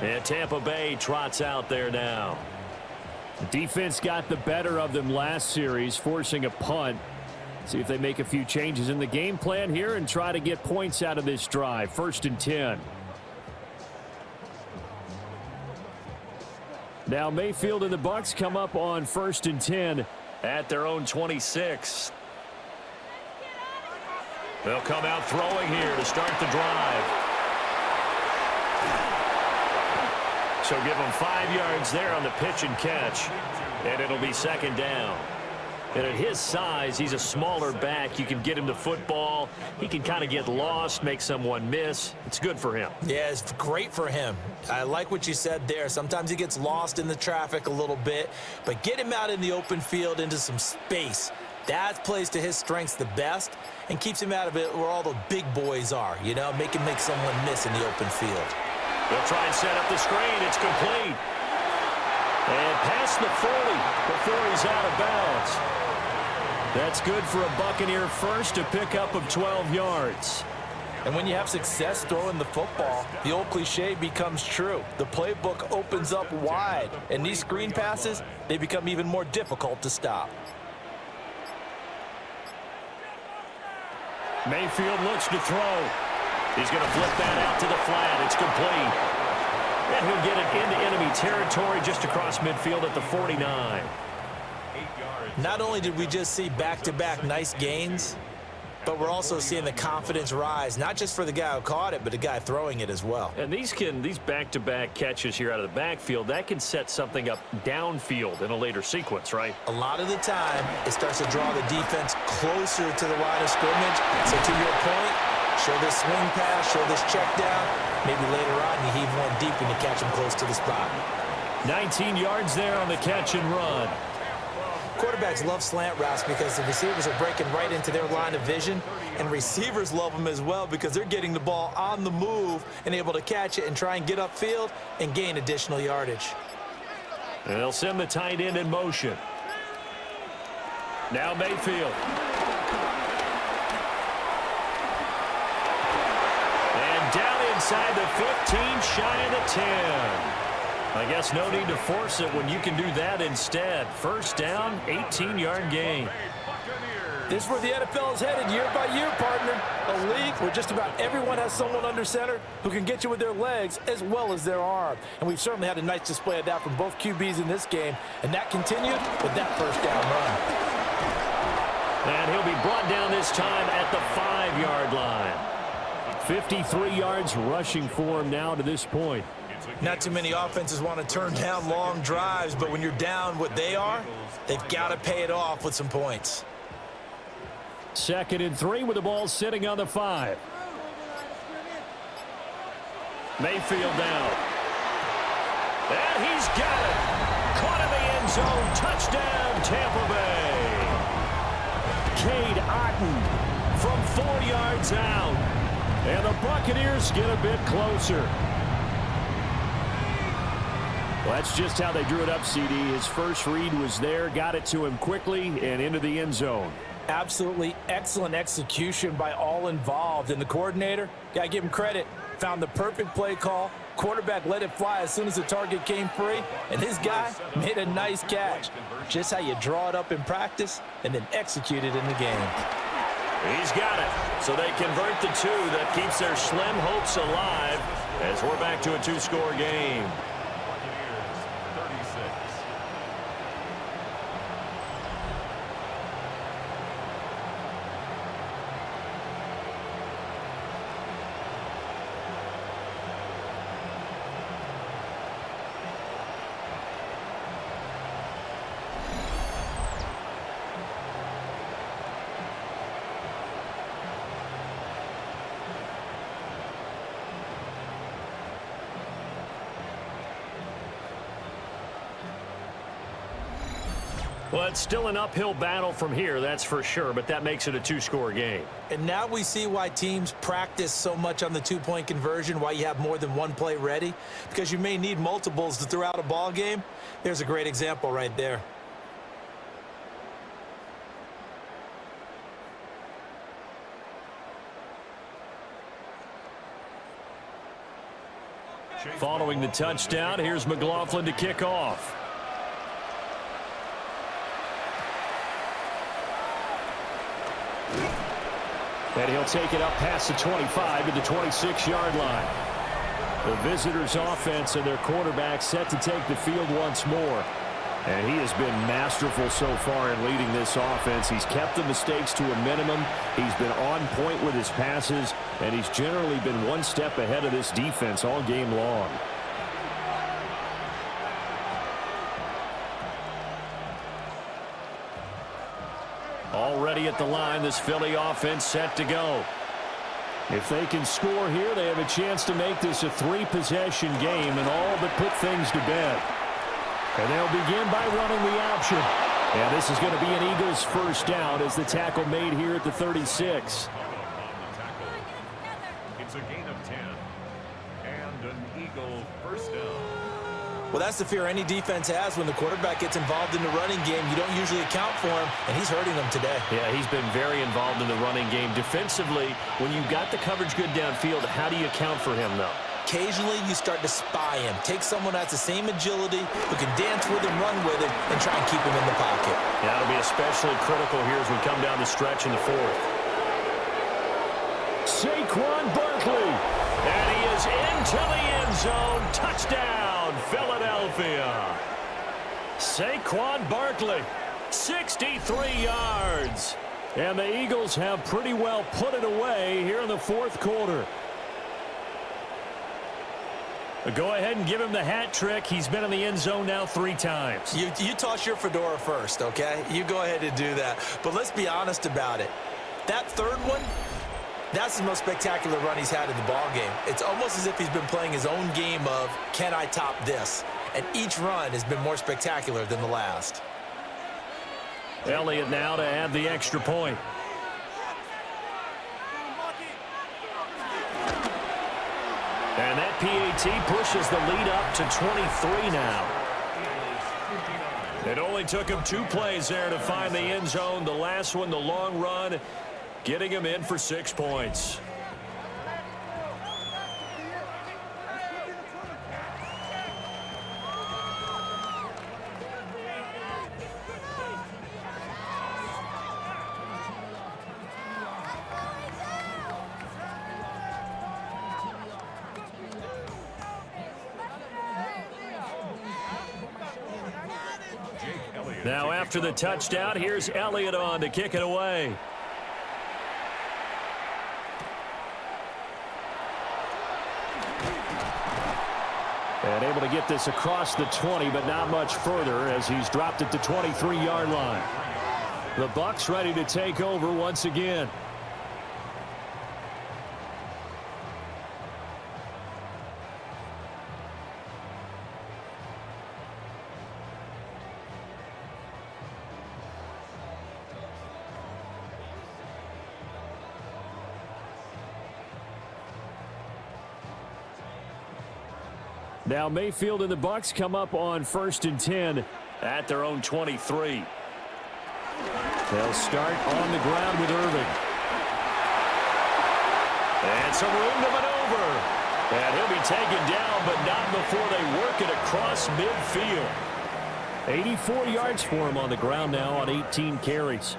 S1: And Tampa Bay trots out there now. The defense got the better of them last series, forcing a punt. See if they make a few changes in the game plan here and try to get points out of this drive. 1st and 10. Now Mayfield and the Bucs come up on 1st and 10 at their own 26. They'll come out throwing here to start the drive. So give them 5 yards there on the pitch and catch. And it'll be 2nd down. And at his size, he's a smaller back. You can get him the football. He can kind of get lost, make someone miss. It's good for him.
S2: Yeah, it's great for him. I like what you said there. Sometimes he gets lost in the traffic a little bit, but get him out in the open field into some space. That plays to his strengths the best and keeps him out of it where all the big boys are, you know, make him make someone miss in the open field.
S1: They'll try and set up the screen. It's complete. And past the 40 before he's out of bounds. That's good for a Buccaneer first, a pickup of 12 yards.
S2: And when you have success throwing the football, the old cliche becomes true. The playbook opens up wide, and these screen passes, they become even more difficult to stop.
S1: Mayfield looks to throw. He's going to flip that out to the flat. It's complete. And he'll get it into enemy territory just across midfield at the 49.
S2: Not only did we just see back-to-back nice gains, but we're also seeing the confidence rise, not just for the guy who caught it, but the guy throwing it as well.
S1: And these back-to-back catches here out of the backfield, that can set something up downfield in a later sequence, right?
S2: A lot of the time, it starts to draw the defense closer to the line of scrimmage. So to your point, show this swing pass, show this check down. Maybe later on, you heave one deep when you catch him close to the spot.
S1: 19 yards there on the catch and run.
S2: Quarterbacks love slant routes because the receivers are breaking right into their line of vision, and receivers love them as well because they're getting the ball on the move and able to catch it and try and get upfield and gain additional yardage.
S1: And they'll send the tight end in motion. Now Mayfield. And down inside the 15, shy of the 10. I guess no need to force it when you can do that instead. First down, 18-yard gain.
S3: This is where the NFL is headed year by year, partner. A league where just about everyone has someone under center who can get you with their legs as well as their arm. And we've certainly had a nice display of that from both QBs in this game. And that continued with that first down run.
S1: And he'll be brought down this time at the 5-yard line. 53 yards rushing for him now to this point.
S2: Not too many offenses want to turn down long drives, but when you're down what they are, they've got to pay it off with some points.
S1: 2nd and 3 with the ball sitting on the 5. Mayfield down. And he's got it. Caught in the end zone. Touchdown, Tampa Bay. Cade Otton from 4 yards out. And the Buccaneers get a bit closer. Well, that's just how they drew it up, CD. His first read was there, got it to him quickly, and into the end zone.
S3: Absolutely excellent execution by all involved. And the coordinator, got to give him credit, found the perfect play call. Quarterback let it fly as soon as the target came free, and his guy made a nice catch. Just how you draw it up in practice and then execute it in the game.
S1: He's got it. So they convert the 2. That keeps their slim hopes alive as we're back to a 2-score game. Well, it's still an uphill battle from here, that's for sure, but that makes it a 2-score game.
S2: And now we see why teams practice so much on the 2-point conversion, why you have more than one play ready, because you may need multiples to throw out a ball game. There's a great example right there.
S1: Following the touchdown, here's McLaughlin to kick off. And he'll take it up past the 25 to the 26-yard line. The visitors' offense and their quarterback set to take the field once more. And he has been masterful so far in leading this offense. He's kept the mistakes to a minimum. He's been on point with his passes, and he's generally been one step ahead of this defense all game long. Already at the line, this Philly offense set to go. If they can score here, they have a chance to make this a 3-possession game and all but put things to bed. And they'll begin by running the option. And this is going to be an Eagles first down as the tackle made here at the 36.
S4: It's a gain of 10. And an Eagle first down.
S2: Well, that's the fear any defense has when the quarterback gets involved in the running game. You don't usually account for him, and he's hurting them today.
S1: Yeah, he's been very involved in the running game. Defensively, when you've got the coverage good downfield, how do you account for him, though?
S2: Occasionally, you start to spy him. Take someone who has the same agility, who can dance with him, run with him, and try and keep him in the pocket.
S1: Yeah, that'll be especially critical here as we come down the stretch in the fourth. Saquon Barkley, and he is into the end zone. Touchdown, Philadelphia. Saquon Barkley, 63 yards. And the Eagles have pretty well put it away here in the fourth quarter. Go ahead and give him the hat trick. He's been in the end zone now 3 times.
S2: You toss your fedora first, okay? You go ahead and do that. But let's be honest about it. That third one, that's the most spectacular run he's had in the ballgame. It's almost as if he's been playing his own game of, can I top this? And each run has been more spectacular than the last.
S1: Elliott now to add the extra point. And that PAT pushes the lead up to 23 now. It only took him 2 plays there to find the end zone. The last one, the long run, getting him in for 6 points. Now after the touchdown, here's Elliott on to kick it away. And able to get this across the 20, but not much further as he's dropped it to 23-yard line. The Bucs ready to take over once again. Now Mayfield and the Bucs come up on 1st and 10 at their own 23. They'll start on the ground with Irving. And some room to maneuver. And he'll be taken down, but not before they work it across midfield. 84 yards for him on the ground now on 18 carries.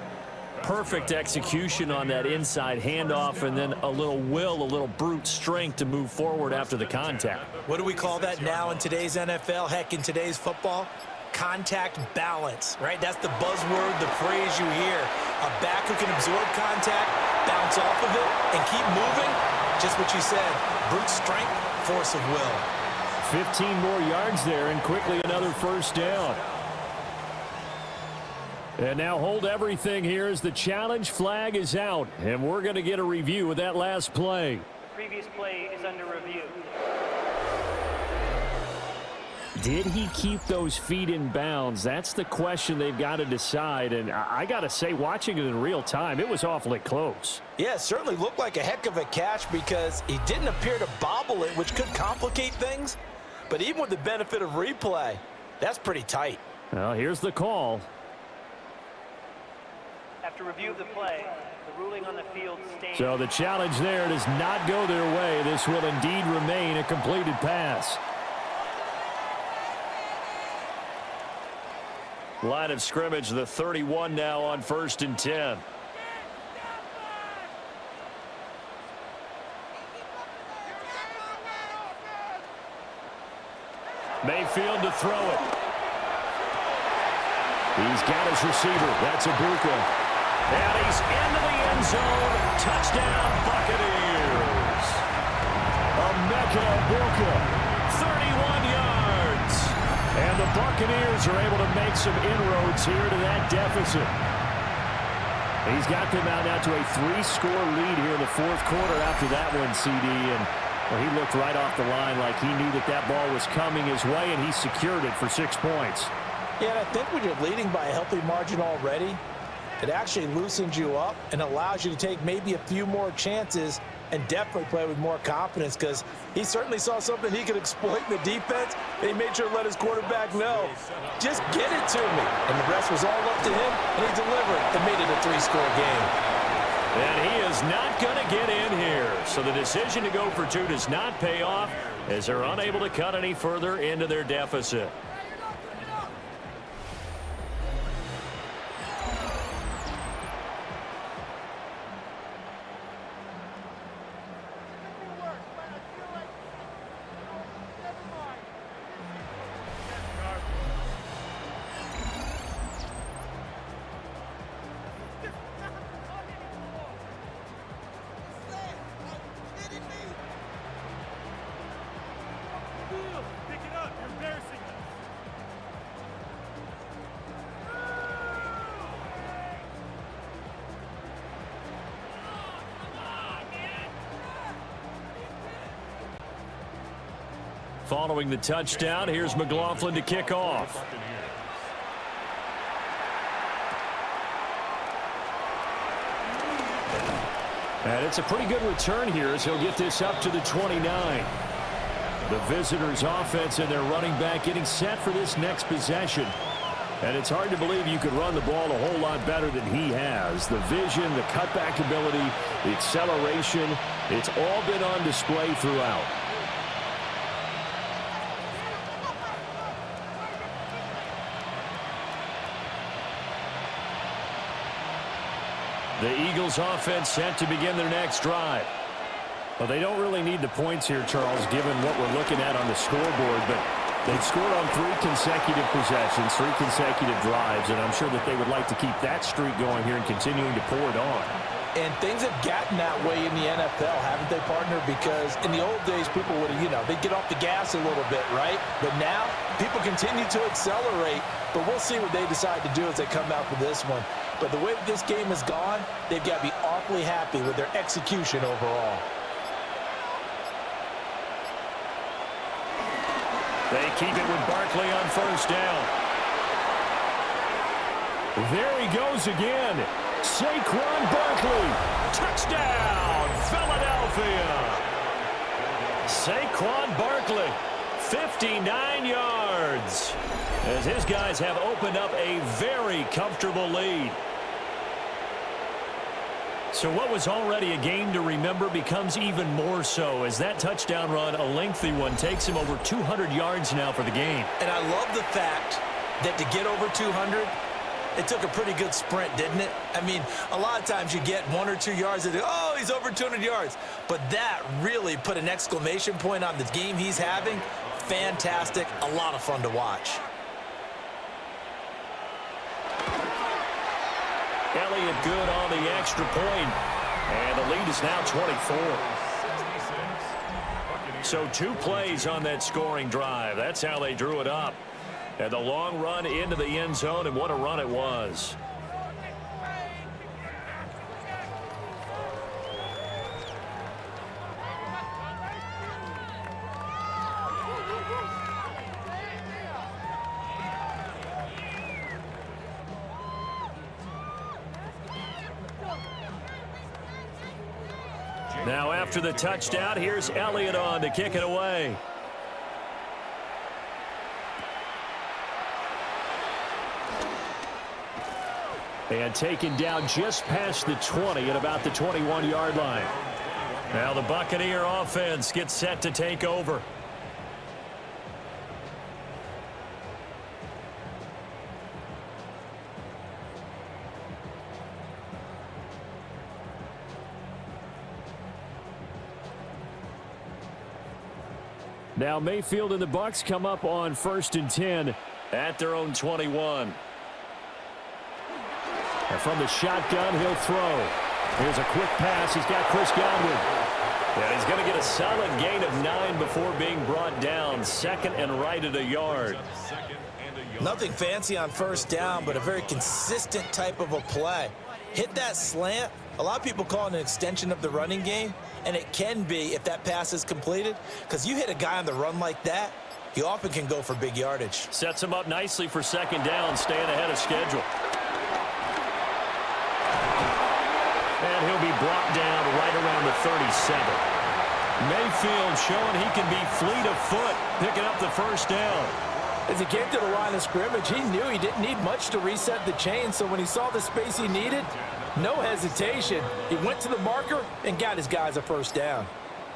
S1: Perfect execution on that inside handoff, and then a little brute strength to move forward after the contact.
S2: What do we call that now in today's NFL? Heck, in today's football? Contact balance, right? That's the buzzword, the phrase you hear. A back who can absorb contact, bounce off of it, and keep moving. Just what you said, brute strength, force of will.
S1: 15 more yards there, and quickly another first down. And now hold everything here as the challenge flag is out. And we're going to get a review of that last play.
S6: Previous play is under review.
S1: Did he keep those feet in bounds? That's the question they've got to decide. And I got to say, watching it in real time, it was awfully close.
S2: Yeah, it certainly looked like a heck of a catch because he didn't appear to bobble it, which could complicate things. But even with the benefit of replay, that's pretty tight.
S1: Well, here's the call.
S6: After review of the play, the ruling on the field stands.
S1: So the challenge there does not go their way. This will indeed remain a completed pass. Line of scrimmage, the 31 now on 1st and 10. Mayfield to throw it. He's got his receiver. That's Ibuka. And he's into the end zone. Touchdown, Buccaneers. Emeka Ibuka, 31 yards. And the Buccaneers are able to make some inroads here to that deficit. He's got them out now to a 3-score lead here in the fourth quarter after that one, CD. And well, he looked right off the line like he knew that that ball was coming his way, and he secured it for 6 points.
S3: Yeah, and I think when you're leading by a healthy margin already, it actually loosens you up and allows you to take maybe a few more chances and definitely play with more confidence because he certainly saw something he could exploit in the defense, and he made sure to let his quarterback know, just get it to me. And the rest was all up to him, and he delivered and made it a 3-score game.
S1: And he is not going to get in here. So the decision to go for 2 does not pay off as they're unable to cut any further into their deficit. Following the touchdown, here's McLaughlin to kick off. And it's a pretty good return here as he'll get this up to the 29. The visitors' offense and their running back getting set for this next possession. And it's hard to believe you could run the ball a whole lot better than he has. The vision, the cutback ability, the acceleration, it's all been on display throughout. The Eagles offense set to begin their next drive. Well, they don't really need the points here, Charles, given what we're looking at on the scoreboard, but they've scored on 3 consecutive possessions, 3 consecutive drives, and I'm sure that they would like to keep that streak going here and continuing to pour it on.
S3: And things have gotten that way in the NFL, haven't they, partner? Because in the old days, people would, they'd get off the gas a little bit, right? But now, people continue to accelerate, but we'll see what they decide to do as they come out for this one. But the way that this game has gone, they've got to be awfully happy with their execution overall.
S1: They keep it with Barkley on first down. There he goes again. Saquon Barkley. Touchdown, Philadelphia. Saquon Barkley, 59 yards. As his guys have opened up a very comfortable lead. So what was already a game to remember becomes even more so as that touchdown run, a lengthy one, takes him over 200 yards now for the game.
S2: And I love the fact that to get over 200, it took a pretty good sprint, didn't it? I mean, a lot of times you get 1 or 2 yards and oh, he's over 200 yards. But that really put an exclamation point on the game he's having. Fantastic, a lot of fun to watch.
S1: Elliott good on the extra point, and the lead is now 24. So 2 plays on that scoring drive. That's how they drew it up. And the long run into the end zone, and what a run it was. Now after the touchdown, here's Elliott on to kick it away. And taken down just past the 20 at about the 21-yard line. Now the Buccaneer offense gets set to take over. Now Mayfield and the Bucs come up on 1st and 10 at their own 21. And from the shotgun, he'll throw. Here's a quick pass. He's got Chris Godwin. And he's going to get a solid gain of 9 before being brought down. 2nd and right at a yard.
S2: Nothing fancy on first down, but a very consistent type of a play. Hit that slant. A lot of people call it an extension of the running game, and it can be if that pass is completed, because you hit a guy on the run like that, he often can go for big yardage.
S1: Sets him up nicely for 2nd down, staying ahead of schedule. And he'll will be brought down right around the 37. Mayfield showing he can be fleet of foot, picking up the first down.
S3: As he came to the line of scrimmage, he knew he didn't need much to reset the chain, so when he saw the space he needed, no hesitation. He went to the marker and got his guys a first down.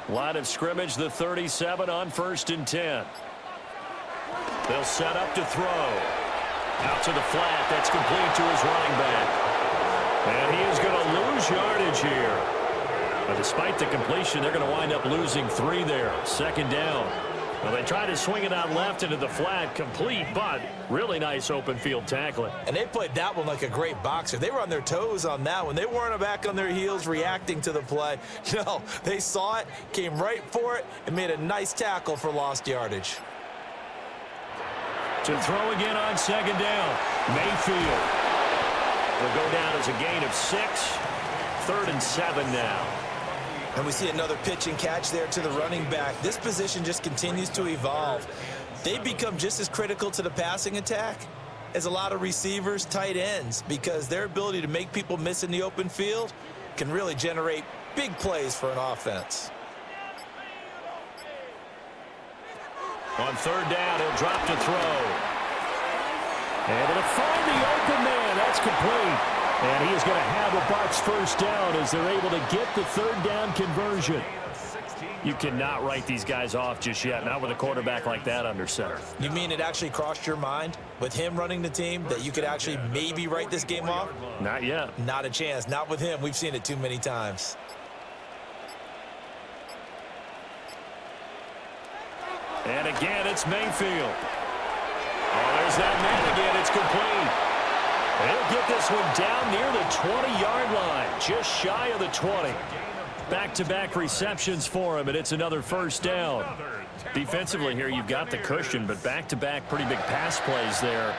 S1: Line of scrimmage, the 37 on 1st and 10. They'll set up to throw. Out to the flat. That's complete to his running back. And he is going to lose yardage here. But despite the completion, they're going to wind up losing 3 there. 2nd down. Well, they try to swing it out left into the flat, complete, but really nice open field tackling.
S2: And they played that one like a great boxer. They were on their toes on that one. They weren't back on their heels reacting to the play. No, they saw it, came right for it, and made a nice tackle for lost yardage.
S1: To throw again on 2nd down. Mayfield will go down as a gain of 6. 3rd and 7 now.
S2: And we see another pitch and catch there to the running back. This position just continues to evolve. They become just as critical to the passing attack as a lot of receivers, tight ends, because their ability to make people miss in the open field can really generate big plays for an offense.
S1: On 3rd down, he'll drop to throw. Able to find the open man. That's complete. And he is going to have a Bucs first down as they're able to get the 3rd down conversion. You cannot write these guys off just yet, not with a quarterback like that under center.
S2: You mean it actually crossed your mind with him running the team that you could actually maybe write this game off?
S1: Not yet.
S2: Not a chance. Not with him. We've seen it too many times.
S1: And again, it's Mayfield. Oh, there's that man again. It's complete. He'll get this one down near the 20-yard line, just shy of the 20. Back-to-back receptions for him, and it's another first down. Defensively here, you've got the cushion, but back-to-back pretty big pass plays there.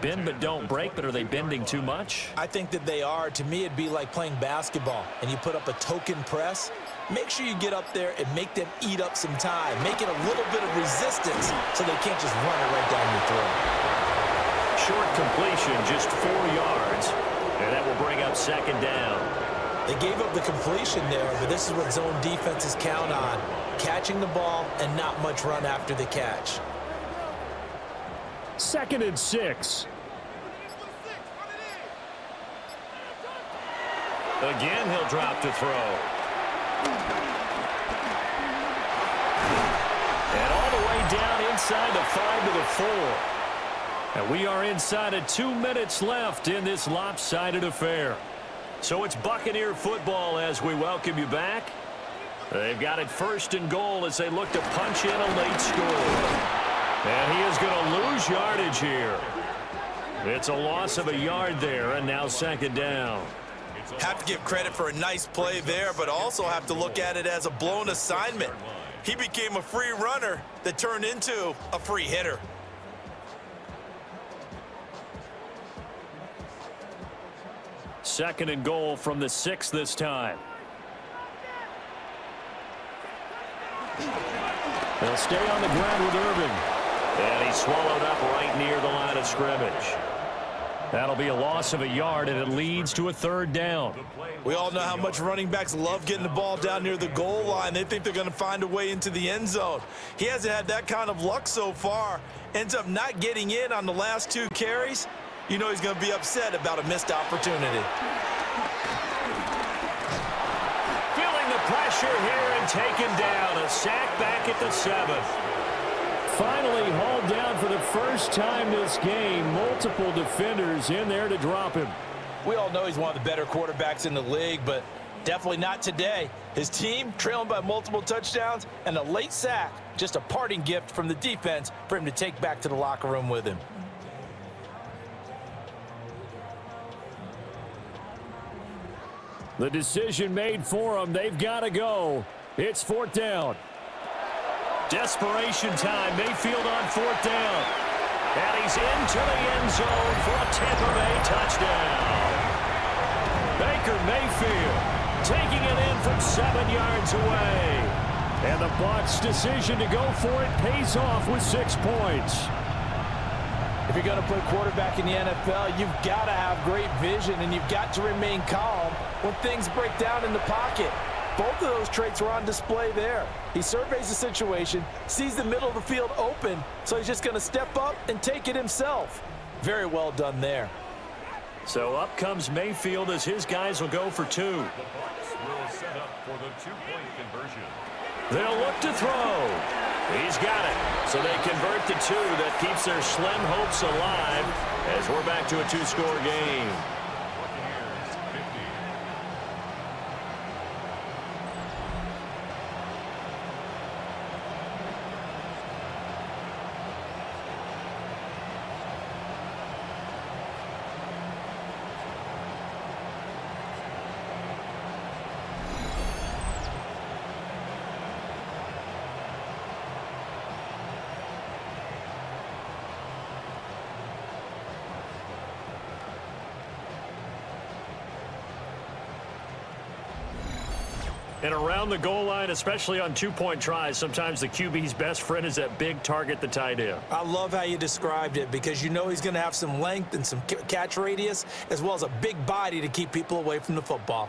S1: Bend but don't break, but are they bending too much?
S2: I think that they are. To me, it'd be like playing basketball, and you put up a token press. Make sure you get up there and make them eat up some time. Make it a little bit of resistance so they can't just run it right down your throat.
S1: Short completion, just 4 yards, and that will bring up 2nd down.
S2: They gave up the completion there, but this is what zone defenses count on, catching the ball and not much run after the catch.
S1: 2nd and 6. Again, he'll drop to throw. And all the way down inside the 5 to the 4. And we are inside of 2 minutes left in this lopsided affair. So it's Buccaneer football as we welcome you back. They've got it 1st and goal as they look to punch in a late score. And he is going to lose yardage here. It's a loss of a yard there, and now 2nd down.
S2: Have to give credit for a nice play there, but also have to look at it as a blown assignment. He became a free runner that turned into a free hitter.
S1: 2nd and goal from the 6 this time. They'll stay on the ground with Irvin. And he's swallowed up right near the line of scrimmage. That'll be a loss of a yard, and it leads to a 3rd down.
S2: We all know how much running backs love getting the ball down near the goal line. They think they're going to find a way into the end zone. He hasn't had that kind of luck so far. Ends up not getting in on the last 2 carries. You know he's going to be upset about a missed opportunity.
S1: Feeling the pressure here and taken down. A sack back at the 7. Finally hauled down for the first time this game. Multiple defenders in there to drop him.
S2: We all know he's one of the better quarterbacks in the league, but definitely not today. His team trailing by multiple touchdowns and a late sack. Just a parting gift from the defense for him to take back to the locker room with him.
S1: The decision made for them. They've got to go. It's 4th down. Desperation time. Mayfield on 4th down. And he's into the end zone for a Tampa Bay touchdown. Baker Mayfield taking it in from 7 yards away. And the Bucs' decision to go for it pays off with 6 points.
S3: If you're going to play quarterback in the NFL, you've got to have great vision and you've got to remain calm when things break down in the pocket. Both of those traits were on display there. He surveys the situation, sees the middle of the field open, so he's just going to step up and take it himself. Very well done there.
S1: So up comes Mayfield as his guys will go for two.
S4: The Bucs will set up for the two-point conversion.
S1: They'll look to throw. He's got it. So they convert the two. That keeps their slim hopes alive as we're back to a two-score game.
S4: Buccaneers 50.
S1: And around the goal line, especially on two-point tries, sometimes the QB's best friend is that big target, the tight end.
S2: I love how you described it because you know he's going to have some length and some catch radius as well as a big body to keep people away from the football.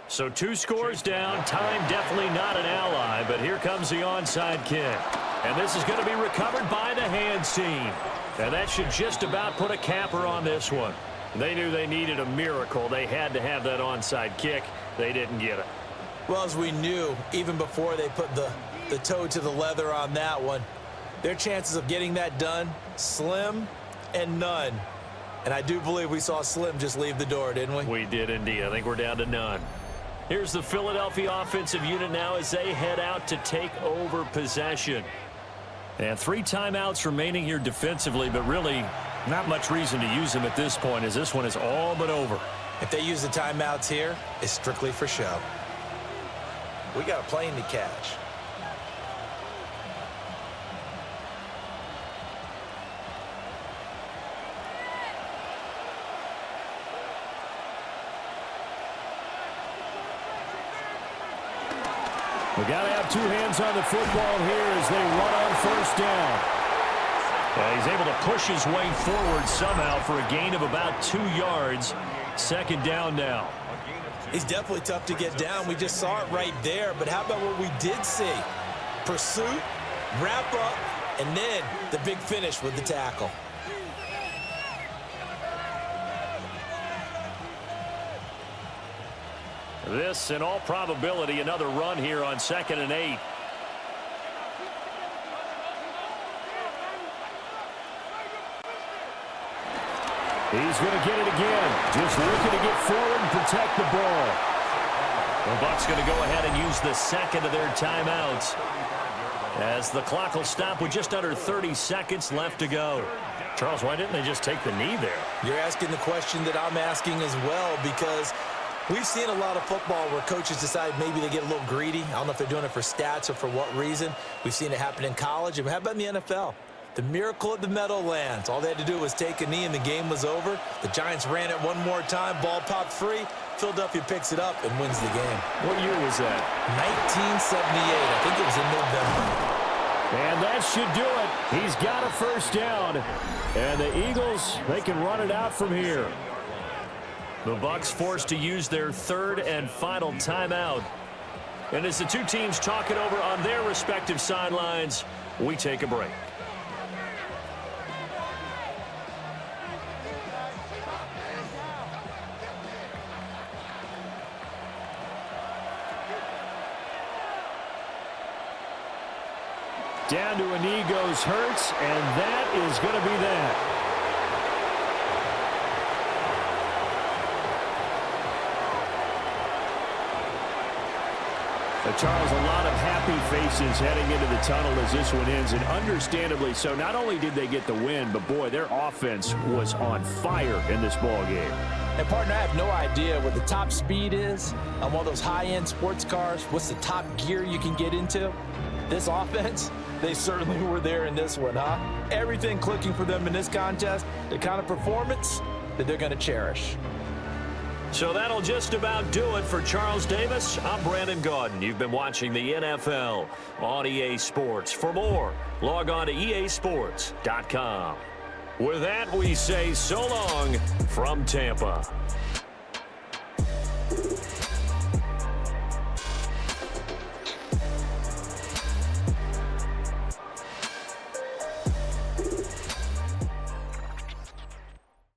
S1: So two scores down. Time definitely not an ally, but here comes the onside kick. And this is going to be recovered by the hands team. And that should just about put a capper on this one. They knew they needed a miracle. They had to have that onside kick. They didn't get it.
S2: Well, as we knew, even before they put the toe to the leather on that one, their chances of getting that done, slim and none. And I do believe we saw Slim just leave the door, didn't we?
S1: We did indeed. I think we're down to none. Here's the Philadelphia offensive unit now as they head out to take over possession. And 3 timeouts remaining here defensively, but really not much reason to use them at this point as this one is all but over.
S2: If they use the timeouts here, it's strictly for show. We got a plane to catch.
S1: We got to have 2 hands on the football here as they run on first down. He's able to push his way forward somehow for a gain of about 2 yards. Second down now.
S2: He's definitely tough to get down. We just saw it right there. But how about what we did see? Pursuit, wrap up, and then the big finish with the tackle.
S1: This, in all probability, another run here on 2nd and 8. He's going to get it again. Just looking to get forward and protect the ball. The Bucs going to go ahead and use the second of their timeouts as the clock will stop with just under 30 seconds left to go. Charles, why didn't they just take the knee there?
S2: You're asking the question that I'm asking as well, because we've seen a lot of football where coaches decide maybe they get a little greedy. I don't know if they're doing it for stats or for what reason. We've seen it happen in college. And how about in the NFL? The miracle at the Meadowlands. All they had to do was take a knee and the game was over. The Giants ran it one more time. Ball popped free. Philadelphia picks it up and wins the game.
S1: What year was that?
S2: 1978. I think it was in November.
S1: And that should do it. He's got a first down. And the Eagles, they can run it out from here. The Bucs forced to use their 3rd and final timeout. And as the two teams talk it over on their respective sidelines, we take a break. Down to a knee goes Hurts, and that is going to be that. Charles, a lot of happy faces heading into the tunnel as this one ends, and understandably so. Not only did they get the win, but boy, their offense was on fire in this ball game.
S3: And partner, I have no idea what the top speed is on one of those high-end sports cars. What's the top gear you can get into? This offense, they certainly were there in this one, huh? Everything clicking for them in this contest, the kind of performance that they're going to cherish.
S1: So that'll just about do it for Charles Davis. I'm Brandon Gaudin. You've been watching the NFL on EA Sports. For more, log on to easports.com. With that, we say so long from Tampa.